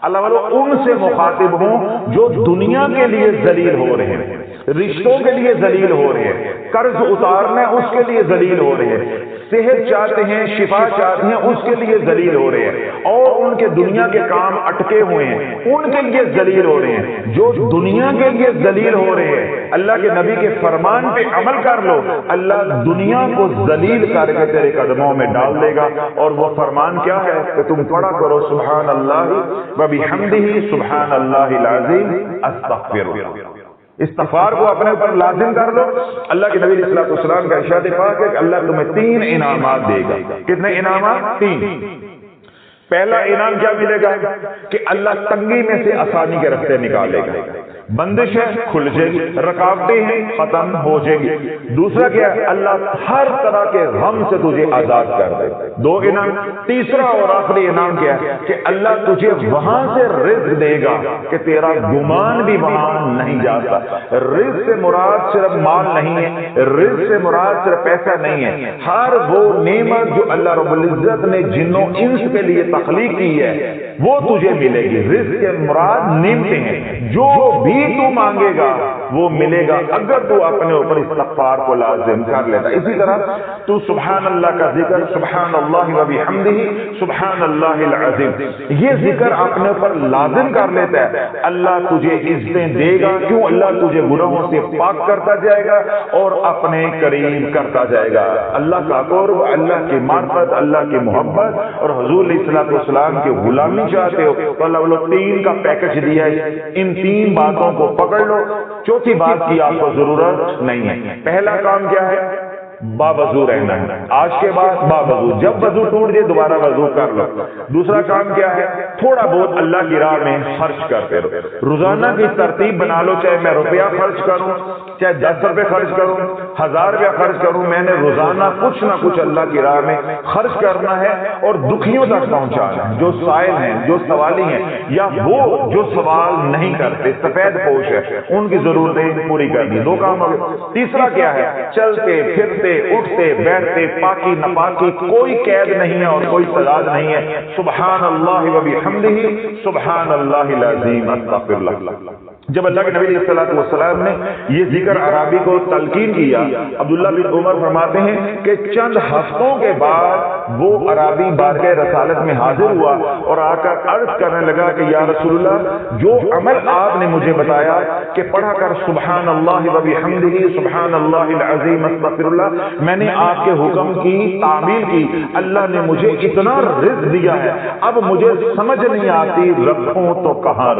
اللہ والو ان سے مخاطب ہوں جو دنیا کے لیے ذلیل ہو رہے ہیں، رشتوں کے لیے ذلیل ہو رہے ہیں، قرض اتارنا ہے اس کے لیے ذلیل ہو رہے ہیں، صحت چاہتے ہیں، شفا چاہتے ہیں، اس کے لیے ذلیل ہو رہے ہیں، اور ان کے دنیا کے کام اٹکے ہوئے ہیں ان کے لیے ذلیل ہو رہے ہیں. جو دنیا کے لیے ذلیل ہو رہے ہیں، اللہ کے نبی کے فرمان پہ عمل کر لو، اللہ دنیا کو ذلیل کر کے تیرے قدموں میں ڈال دے گا. اور وہ فرمان کیا ہے کہ تم پڑھا کرو سبحان اللہ وبحمدہ سبحان اللہ العظیم استغفر. استغفار کو اپنے اوپر لازم کر لو. اللہ کے نبی علیہ السلام کا ارشاد پاک ہے کہ اللہ تمہیں 3 انعامات دے گا. کتنے انعامات؟ 3. پہلا انعام کیا ملے گا کہ اللہ تنگی میں سے آسانی کے راستے نکالے گا. بندش ہے کھل جائے گی، رکاوٹیں ہیں ختم ہو جائے گی. دوسرا کیا ہے؟ اللہ ہر طرح کے غم سے تجھے آزاد کر دے. 2 انعام. تیسرا اور آخری انعام کیا ہے کہ اللہ تجھے وہاں سے رزق دے گا کہ تیرا گمان بھی وہاں نہیں جاتا. رزق سے مراد صرف مال نہیں ہے، رزق سے مراد صرف پیسہ نہیں ہے. ہر وہ نعمت جو اللہ رب العزت نے جنوں انس کے لیے تخلیق کی ہے وہ تجھے ملے گی. رزق کے مراد نعمتیں ہیں، جو بھی تو مانگے گا وہ ملے گا اگر تو اپنے اوپر استغفار کو لازم کر لیتا. اسی طرح تو سبحان اللہ کا ذکر سبحان اللہ وبحمدہ سبحان اللہ العظیم یہ ذکر اپنے اوپر لازم کر لیتا ہے، اللہ تجھے عزتیں دے گا. کیوں؟ اللہ تجھے گناہوں سے پاک کرتا جائے گا اور اپنے قریب کرتا جائے گا. اللہ کا قرب، اللہ کی معرفت، اللہ کی محبت اور حضور علیہ السلام کی غلامی چاہتے ہو تو اللہ والوں 3 کا پیکج دیا ہے. ان 3 باتوں کو پکڑ لو. چوتھی بات کی آپ کو ضرورت نہیں ہے. پہلا کام کیا ہے؟ باوضو رہنا ہے. آج کے بعد باوضو، جب وضو ٹوٹ جائے دوبارہ وضو کر لو. دوسرا کام کیا ہے؟ تھوڑا بہت اللہ کی راہ میں خرچ کرتے رہو. روزانہ کی ترتیب بنا لو، چاہے میں روپیہ خرچ کروں، چاہے 10 روپے خرچ کروں، 1000 روپیہ خرچ کروں، میں نے روزانہ کچھ نہ کچھ اللہ کی راہ میں خرچ کرنا ہے اور دکھیوں تک پہنچانا ہے. جو سائل ہیں، جو سوالی ہیں، یا وہ جو سوال نہیں کرتے، سفید پوش ہے، ان کی ضرورتیں پوری کرنی. 2 کام ہو گئے. تیسرا کیا ہے؟ چلتے پھرتے اٹھتے بیٹھتے پاکی نپاکی کوئی قید نہیں ہے اور کوئی سزا نہیں ہے. سبحان اللہ وبحمدہ سبحان اللہ العظیم استغفر اللہ. جب اللہ کے نبی علیہ السلام نے یہ ذکر عربی کو تلقین کیا، عبداللہ بن عمر فرماتے ہیں کہ چند ہفتوں کے بعد وہ عربی بارگاہ رسالت میں حاضر ہوا اور آ کر عرض کرنے لگا کہ یا رسول اللہ جو عمل آپ نے مجھے بتایا کہ پڑھا کر سبحان اللہ وبحمدہ سبحان اللہ العظیم استغفر اللہ، میں نے آپ کے حکم کی تعمیل کی، اللہ نے مجھے اتنا رزق دیا ہے، اب مجھے سمجھ نہیں آتی رکھوں تو کہاں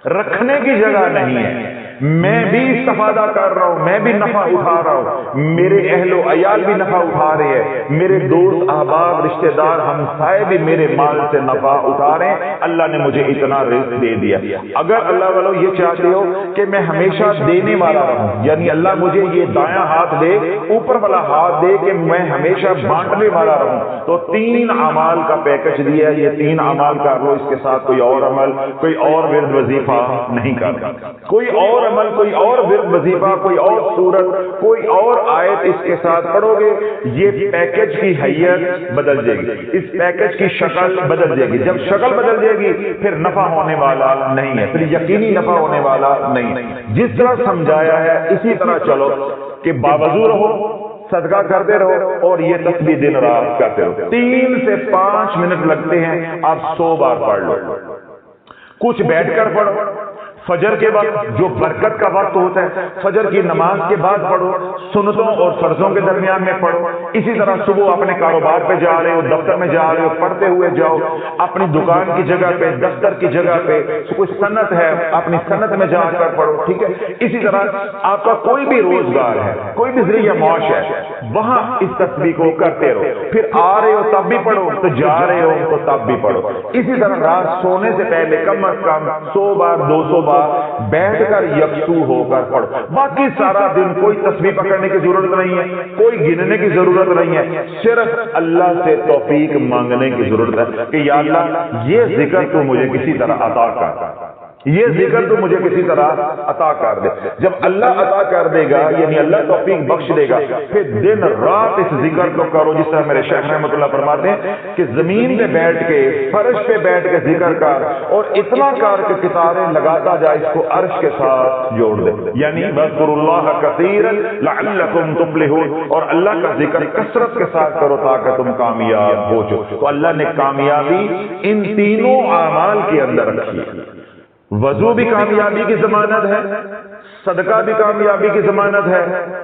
رکھنے کی جگہ نہیں ہے. میں بھی استفادہ کر رہا ہوں، میں بھی نفع اٹھا رہا ہوں، میرے اہل و عیال بھی نفع اٹھا رہے ہیں، میرے دوست احباب رشتہ دار ہمسائے بھی میرے مال سے نفع اٹھا رہے ہیں. اللہ نے مجھے اتنا رزق دے دیا. اگر اللہ والو یہ چاہتے ہو کہ میں ہمیشہ دینے والا رہوں، یعنی اللہ مجھے یہ دایاں ہاتھ دے، اوپر والا ہاتھ دے کہ میں ہمیشہ بانٹنے والا رہوں، تو 3 اعمال کا پیکج دیا ہے. یہ 3 اعمال کر لو، اس کے ساتھ کوئی اور عمل، کوئی اور ورد وظیفہ وظیفہ نہیں کرنا، کوئی اور عمل، کوئی اور ورد وظیفہ، کوئی اور سورت، کوئی اور آیت اس کے ساتھ پڑھو گے، یہ پیکج کی حیت بدل جائے گی، اس پیکج کی شکل بدل جائے گی۔ جب شکل بدل جائے گی پھر نفع ہونے والا نہیں ہے، پھر یقینی نفع ہونے والا نہیں۔ جس طرح سمجھایا ہے اسی طرح چلو کہ باوضو رہو، صدقہ کرتے رہو اور یہ تسبیح دن رات کرتے رہو۔ 3 سے 5 منٹ لگتے ہیں، آپ 100 بار پڑھ لو۔ کچھ بیٹھ کر پڑھو، فجر کے وقت جو برکت کا وقت ہوتا ہے فجر کی نماز کے بعد پڑھو، سنتوں اور فرضوں کے درمیان میں پڑھو۔ اسی طرح صبح اپنے کاروبار پہ جا رہے ہو، دفتر میں جا رہے ہو، پڑھتے ہوئے جاؤ، اپنی دکان کی جگہ پہ، دفتر کی جگہ پہ کوئی صنعت ہے اپنی صنعت میں جا کر پڑھو، ٹھیک ہے۔ اسی طرح آپ کا کوئی بھی روزگار ہے، کوئی بھی ذریعہ معاش ہے، وہاں اس تسبیح کو کرتے رہو۔ پھر آ رہے ہو تب بھی پڑھو، تو جا رہے ہو تو تب بھی پڑھو۔ اسی طرح رات سونے سے پہلے کم از کم 100 بار 200 بار بیٹھ کر یکسو ہو کر پڑھو۔ باقی سارا دن کوئی تسبیح پکڑنے کی ضرورت نہیں ہے، کوئی گننے کی ضرورت نہیں ہے، صرف اللہ سے توفیق مانگنے کی ضرورت ہے کہ یا اللہ یہ ذکر تو مجھے کسی طرح عطا کر، یہ ذکر تو مجھے کسی طرح عطا کر دے۔ جب اللہ عطا کر دے گا یعنی اللہ توفیق بخش دے گا، پھر دن رات اس ذکر کو کرو۔ جس طرح میرے شیخ رحمۃ اللہ فرماتے ہیں کہ زمین پہ بیٹھ کے، فرش پہ بیٹھ کے ذکر کر اور اتنا کر کے ستارے لگاتا جائے، اس کو عرش کے ساتھ جوڑ دے، یعنی وَاذْكُرُوا اللَّهَ كَثِيرًا لَعَلَّكُمْ تُفْلِحُونَ، اور اللہ کا ذکر کثرت کے ساتھ کرو تاکہ تم کامیاب ہو جاؤ۔ تو اللہ نے کامیابی ان تینوں اعمال کے اندر رکھی ہے۔ وضو بھی کامیابی کی ضمانت ہے، صدقہ بھی کامیابی کی ضمانت ہے،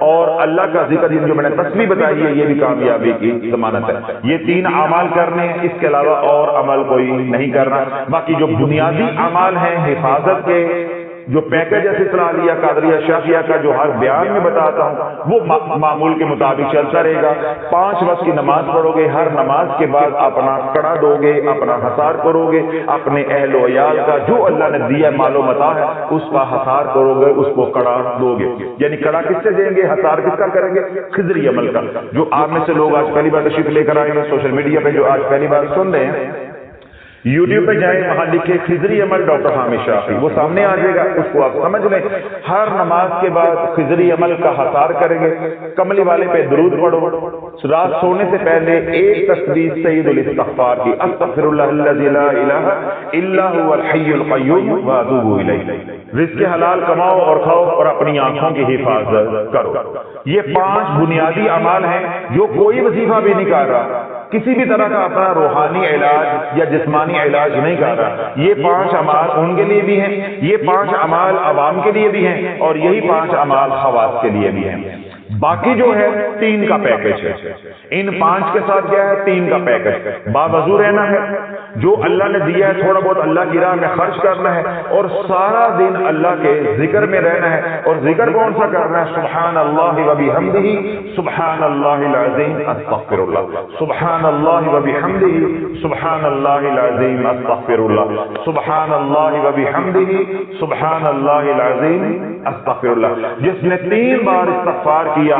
اور اللہ کا ذکر جو میں نے تسبیح بتائی ہے یہ بھی کامیابی کی ضمانت ہے۔ یہ 3 اعمال کرنے ہیں، اس کے علاوہ اور عمل کوئی نہیں کرنا۔ باقی جو بنیادی اعمال ہیں حفاظت کے، جو پیکج ہے اسلامیہ قادریہ شافیہ کا جو ہر بیان میں بتاتا ہوں وہ معمول کے مطابق چلتا رہے گا۔ 5 وقت کی نماز پڑھو گے، ہر نماز کے بعد اپنا کڑا دو گے، اپنا حصار کرو گے، اپنے اہل و عیال کا جو اللہ نے دیا مال و متاع ہے اس کا حصار کرو گے، اس کو کڑا دو گے۔ یعنی کڑا کس سے دیں گے، حصار کس کا کریں گے، خضری عمل کا۔ جو آپ میں سے لوگ آج پہلی بار تشریف لے کر آئے ہیں سوشل میڈیا پہ، جو آج پہلی بار سن رہے ہیں، یوٹیوب پہ جائیں، وہاں لکھے خضری عمل ڈاکٹر حامد شافی، وہ سامنے آ جائے گا، اس کو آپ سمجھ لیں۔ ہر نماز کے بعد خضری عمل کا حصار کریں گے، کملی والے پہ درود پڑھو، رات سونے سے پہلے ایک تسبیح سید الاستغفار کی، استغفر اللہ الذی لا الہ الا هو الحی القیوم واتوب الیہ۔ رزق حلال کماؤ اور کھاؤ اور اپنی آنکھوں کی حفاظت کرو۔ یہ 5 بنیادی اعمال ہیں جو کوئی وظیفہ بھی نہیں کر رہا، کسی بھی طرح کا اپنا روحانی علاج یا جسمانی علاج نہیں کر رہا۔ یہ 5 اعمال ان کے لیے بھی ہیں، یہ 5 اعمال عوام کے لیے بھی ہیں، اور یہی 5 اعمال خواص کے لیے بھی ہیں۔ باقی جو ہے 3 کا پیکج ہے، ان 5 کے ساتھ کیا ہے، 3 کا پیکج۔ باوضو رہنا ہے، جو اللہ نے دیا ہے تھوڑا بہت اللہ کی راہ میں خرچ کرنا ہے، اور سارا دن اللہ کے ذکر میں رہنا ہے۔ اور ذکر کون سا کرنا ہے، سبحان اللہ و بحمدہ، سبحان اللہ العظیم استغفر اللہ، سبحان اللہ و بحمدہ، سبحان اللہ العظیم استغفر اللہ، سبحان اللہ و بحمدہ، سبحان اللہ العظیم استغفر اللہ۔ جس نے 3 بار استغفار کیا،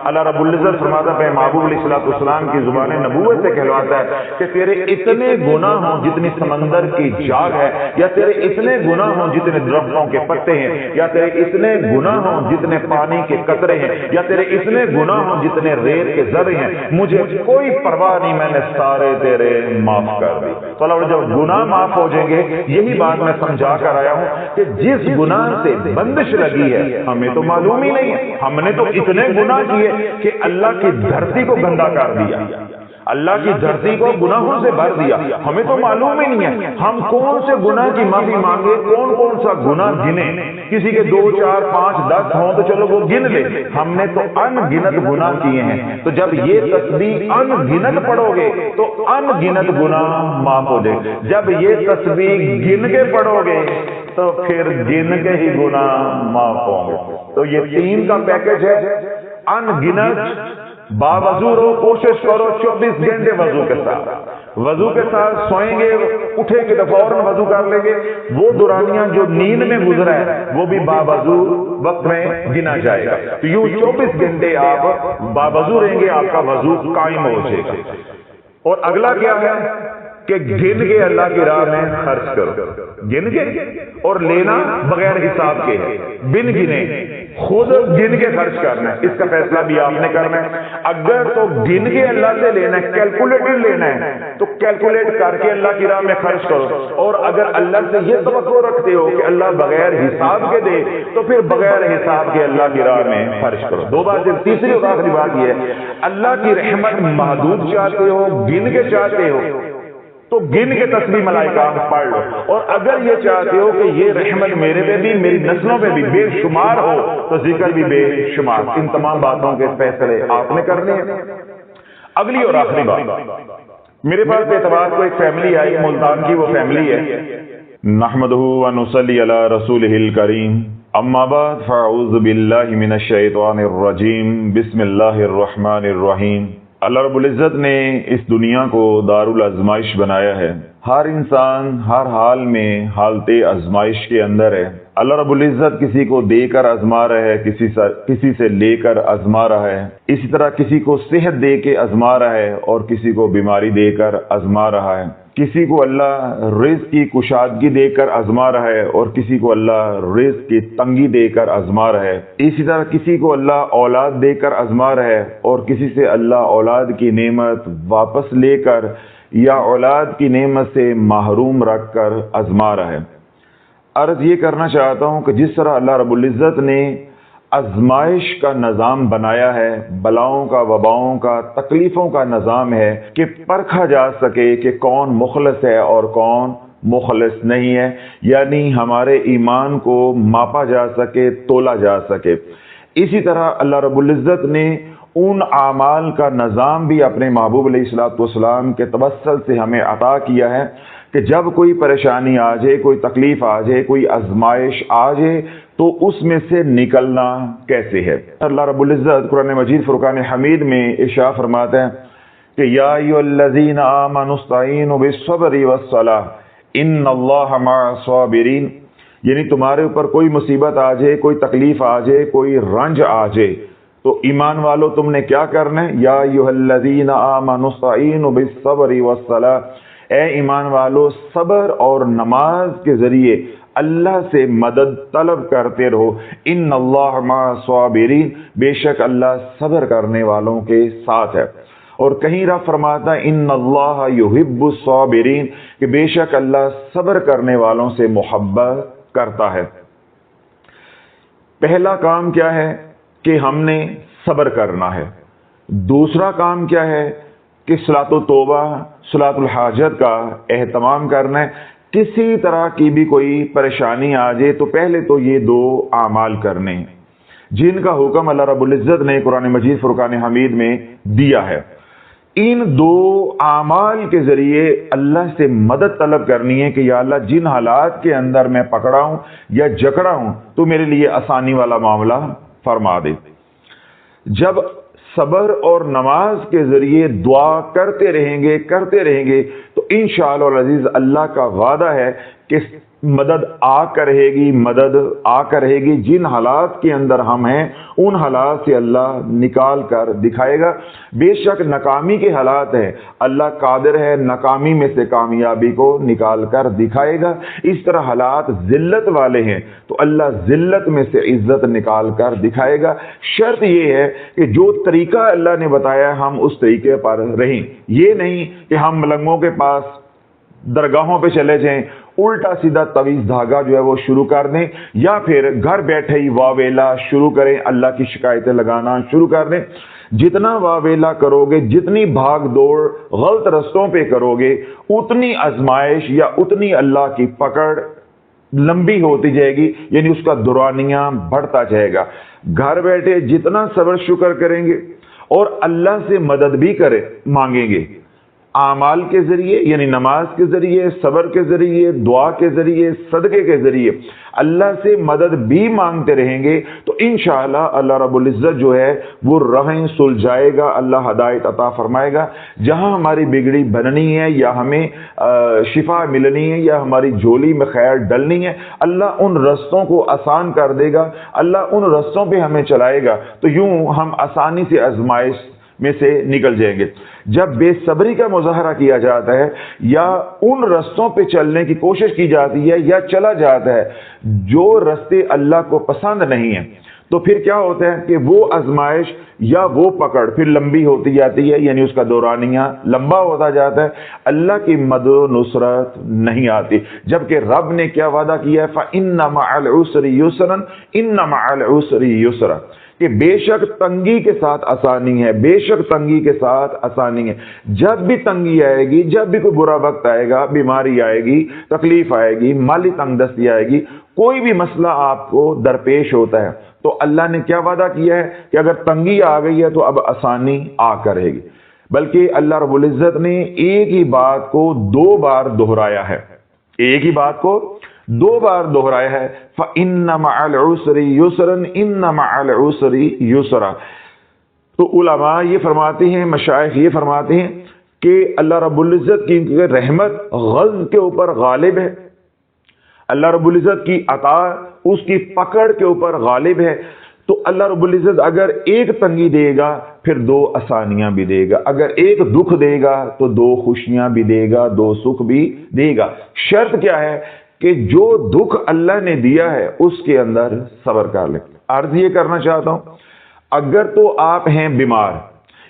اللہ رب العزت فرماتا ہے محبوب علیہ الصلوۃ والسلام کی زبان نبوت سے کہلواتا ہے کہ تیرے اتنے گناہ ہوں جتنی سمندر کی جاگ ہے، یا تیرے اتنے گناہ ہوں جتنے درختوں کے پتے ہیں، یا تیرے اتنے گناہ ہوں جتنے پانی کے قطرے ہیں، یا تیرے اتنے گناہ ہوں جتنے ریت کے ذرے ہیں، مجھے کوئی پرواہ نہیں، میں نے سارے تیرے معاف کر دی۔ تو اللہ جب گناہ معاف ہو جائیں گے، یہی بات میں سمجھا کر آیا ہوں کہ جس گناہ سے بندش لگی ہے ہمیں تو معلوم ہی نہیں ہے، ہم نے تو اتنے گناہ کیے کہ اللہ کی دھرتی کو گندا کر دیا، اللہ کی دھرتی کو گناہوں سے بھر دیا، ہمیں تو معلوم ہی نہیں ہے ہم کون سے گناہ کی معافی مانگے، کون کون سا گناہ گنے۔ کسی کے 2 4 5 10 ہوں تو چلو وہ گن لے، ہم نے تو ان گنت گناہ کیے ہیں۔ تو جب یہ تسبیح ان گنت پڑھو گے تو ان گنت گناہ معاف ہو جائے، جب یہ تسبیح گن کے پڑھو گے تو پھر گن کے ہی گناہ معاف ہوں گے۔ تو یہ 3 کا پیکج ہے، ان گنت باوضو رہو، کوشش کرو 24 گھنٹے وضو کے ساتھ، وضو کے ساتھ سوئیں گے، اٹھیں گے تو فوراً وضو کر لیں گے، وہ دورانیہ جو نیند میں گزرا ہے وہ بھی باوضو وقت میں گنا جائے گا۔ تو یوں 24 گھنٹے آپ باوضو رہیں گے، آپ کا وضو قائم ہو جائے گا۔ اور اگلا کیا ہے، کہ گن کے اللہ کی راہ میں خرچ کرو، گن کے، اور لینا بغیر حساب کے ہے، بن گنے، خود گن کے خرچ کرنا ہے، اس کا فیصلہ بھی آپ نے کرنا ہے۔ اگر تو گن کے اللہ سے لینا ہے، کیلکولیٹڈ لینا ہے، تو کیلکولیٹ کر کے اللہ کی راہ میں خرچ کرو، اور اگر اللہ سے یہ توقع رکھتے ہو کہ اللہ بغیر حساب کے دے تو پھر بغیر حساب کے اللہ کی راہ میں خرچ کرو۔ دو باتیں۔ تیسری اور آخری بات یہ ہے، اللہ کی رحمت محدود چاہتے ہو، گن کے چاہتے ہو تو گن کے تسبیح ملائکہ پڑھ لو، اور اگر یہ چاہتے ہو کہ یہ رحمت میرے پہ بھی، میری نسلوں پہ بھی بے شمار ہو تو ذکر بھی بے شمار۔ ان تمام باتوں کے فیصلے آپ نے کرنے ہیں۔ اگلی اور آخری بات، میرے پاس اعتبار کو ایک فیملی آئی ملتان کی، وہ فیملی ہے نحمدہ ونصلی علی رسولہ الکریم، اما بعد فاعوذ باللہ من الشیطان الرجیم، بسم اللہ الرحمن الرحیم۔ اللہ رب العزت نے اس دنیا کو دار الازمائش بنایا ہے۔ ہر انسان ہر حال میں حالت آزمائش کے اندر ہے۔ اللہ رب العزت کسی کو دے کر آزما رہا ہے، کسی سے لے کر آزما رہا ہے، اسی طرح کسی کو صحت دے کے آزما رہا ہے اور کسی کو بیماری دے کر آزما رہا ہے، کسی کو اللہ رزق کی کشادگی دے کر آزما رہا ہے اور کسی کو اللہ رزق کی تنگی دے کر آزما رہا ہے، اسی طرح کسی کو اللہ اولاد دے کر آزما رہا ہے اور کسی سے اللہ اولاد کی نعمت واپس لے کر یا اولاد کی نعمت سے محروم رکھ کر آزما رہا ہے۔ عرض یہ کرنا چاہتا ہوں کہ جس طرح اللہ رب العزت نے آزمائش کا نظام بنایا ہے، بلاؤں کا، وباؤں کا، تکلیفوں کا نظام ہے کہ پرکھا جا سکے کہ کون مخلص ہے اور کون مخلص نہیں ہے، یعنی ہمارے ایمان کو ماپا جا سکے، تولا جا سکے۔ اسی طرح اللہ رب العزت نے ان اعمال کا نظام بھی اپنے محبوب علیہ الصلوۃ والسلام کے توسل سے ہمیں عطا کیا ہے کہ جب کوئی پریشانی آ جائے، کوئی تکلیف آ جائے، کوئی آزمائش آ جائے تو اس میں سے نکلنا کیسے ہے۔ اللہ رب العزت قرآن مجید فرقان حمید میں ارشاد فرماتا ہے کہ یا ایھا الذین آمنوا استعینوا بالصبر والصلاۃ ان اللہ مع الصابرین، یعنی تمہارے اوپر کوئی مصیبت آ جائے، کوئی تکلیف آ جائے، کوئی رنج آ جائے تو ایمان والو تم نے کیا کرنا ہے؟ یا ایھا الذین آمنوا استعینوا بالصبر والصلاۃ، اے ایمان والو صبر اور نماز کے ذریعے اللہ سے مدد طلب کرتے رہو، ان اللہ مع الصابرین، بے شک اللہ صبر کرنے والوں کے ساتھ ہے۔ اور کہیں رب فرماتا ہے ان اللہ یحب الصابرین، کہ بے شک اللہ صبر کرنے والوں سے محبت کرتا ہے۔ پہلا کام کیا ہے کہ ہم نے صبر کرنا ہے۔ دوسرا کام کیا ہے کہ صلاۃ التوبہ، صلاۃ الحاجت کا اہتمام کرنا ہے۔ کسی طرح کی بھی کوئی پریشانی آ جائے تو پہلے تو یہ دو اعمال کرنے ہیں جن کا حکم اللہ رب العزت نے قرآن مجید فرقان حمید میں دیا ہے۔ ان دو اعمال کے ذریعے اللہ سے مدد طلب کرنی ہے کہ یا اللہ جن حالات کے اندر میں پکڑا ہوں یا جکڑا ہوں تو میرے لیے آسانی والا معاملہ فرما دے۔ جب صبر اور نماز کے ذریعے دعا کرتے رہیں گے تو انشاءاللہ العزیز اللہ کا وعدہ ہے کہ مدد آ کر رہے گی۔ جن حالات کے اندر ہم ہیں ان حالات سے اللہ نکال کر دکھائے گا۔ بے شک ناکامی کے حالات ہیں، اللہ قادر ہے ناکامی میں سے کامیابی کو نکال کر دکھائے گا۔ اس طرح حالات ذلت والے ہیں تو اللہ ذلت میں سے عزت نکال کر دکھائے گا۔ شرط یہ ہے کہ جو طریقہ اللہ نے بتایا ہم اس طریقے پر رہیں، یہ نہیں کہ ہم ملنگوں کے پاس درگاہوں پہ چلے جائیں، الٹا سیدھا تویز دھاگا جو ہے وہ شروع کر دیں، یا پھر گھر بیٹھے ہی واویلا شروع کریں، اللہ کی شکایتیں لگانا شروع کر دیں۔ جتنا واویلا کرو گے، جتنی بھاگ دوڑ غلط رستوں پہ کرو گے، اتنی آزمائش یا اتنی اللہ کی پکڑ لمبی ہوتی جائے گی، یعنی اس کا دورانیہ بڑھتا جائے گا۔ گھر بیٹھے جتنا صبر شکر کریں گے اور اللہ سے مدد بھی مانگیں گے، اعمال کے ذریعے یعنی نماز کے ذریعے، صبر کے ذریعے، دعا کے ذریعے، صدقے کے ذریعے اللہ سے مدد بھی مانگتے رہیں گے تو انشاءاللہ اللہ رب العزت جو ہے وہ راہیں سلجھائے گا، اللہ ہدایت عطا فرمائے گا۔ جہاں ہماری بگڑی بننی ہے یا ہمیں شفا ملنی ہے یا ہماری جھولی میں خیر ڈلنی ہے، اللہ ان رستوں کو آسان کر دے گا، اللہ ان رستوں پہ ہمیں چلائے گا، تو یوں ہم آسانی سے آزمائش میں سے نکل جائیں گے۔ جب بے صبری کا مظاہرہ کیا جاتا ہے یا ان رستوں پہ چلنے کی کوشش کی جاتی ہے یا چلا جاتا ہے جو رستے اللہ کو پسند نہیں ہیں، تو پھر کیا ہوتا ہے کہ وہ آزمائش یا وہ پکڑ پھر لمبی ہوتی جاتی ہے، یعنی اس کا دورانیہ لمبا ہوتا جاتا ہے، اللہ کی مدد و نصرت نہیں آتی۔ جبکہ رب نے کیا وعدہ کیا ہے، فَإِنَّ مَعَ الْعُسْرِ يُسْرًا إِنَّ مَعَ الْعُسْرِ يُسْرًا، کہ بے شک تنگی کے ساتھ آسانی ہے، بے شک تنگی کے ساتھ آسانی ہے۔ جب بھی تنگی آئے گی، جب بھی کوئی برا وقت آئے گا، بیماری آئے گی، تکلیف آئے گی، مالی تنگ دستی آئے گی، کوئی بھی مسئلہ آپ کو درپیش ہوتا ہے تو اللہ نے کیا وعدہ کیا ہے کہ اگر تنگی آ گئی ہے تو اب آسانی آ کر رہے گی۔ بلکہ اللہ رب العزت نے ایک ہی بات کو 2 بار دہرایا ہے، ایک ہی بات کو 2 بار دہرایا ہے، فَإِنَّ مَعَ الْعُسْرِ يُسْرًا إِنَّ مَعَ الْعُسْرِ يُسْرًا۔ تو علماء یہ فرماتے ہیں، مشائخ یہ فرماتے ہیں کہ اللہ رب العزت کی رحمت غضب کے اوپر غالب ہے، اللہ رب العزت کی عطا اس کی پکڑ کے اوپر غالب ہے۔ تو اللہ رب العزت اگر ایک تنگی دے گا پھر 2 آسانیاں بھی دے گا، اگر ایک دکھ دے گا تو 2 خوشیاں بھی دے گا، 2 سکھ بھی دے گا۔ شرط کیا ہے کہ جو دکھ اللہ نے دیا ہے اس کے اندر صبر کر لیں۔ عرض یہ کرنا چاہتا ہوں، اگر تو آپ ہیں بیمار،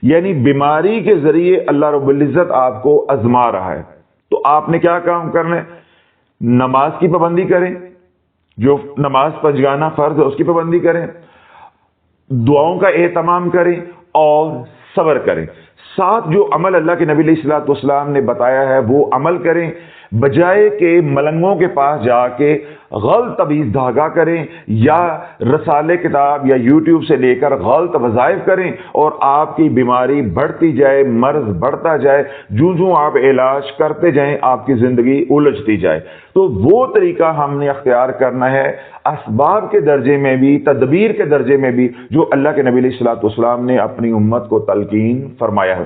یعنی بیماری کے ذریعے اللہ رب العزت آپ کو آزما رہا ہے، تو آپ نے کیا کام کرنا ہے؟ نماز کی پابندی کریں، جو نماز پنجگانہ فرض ہے اس کی پابندی کریں، دعاؤں کا اہتمام کریں اور صبر کریں، ساتھ جو عمل اللہ کے نبی علیہ الصلوۃ والسلام نے بتایا ہے وہ عمل کریں، بجائے کہ ملنگوں کے پاس جا کے غلط طبیز دھاگا کریں یا رسالے کتاب یا یوٹیوب سے لے کر غلط وظائف کریں اور آپ کی بیماری بڑھتی جائے، مرض بڑھتا جائے، جو آپ علاج کرتے جائیں آپ کی زندگی الجھتی جائے۔ تو وہ طریقہ ہم نے اختیار کرنا ہے اسباب کے درجے میں بھی، تدبیر کے درجے میں بھی، جو اللہ کے نبی علیہ الصلوۃ والسلام نے اپنی امت کو تلقین فرمایا ہے۔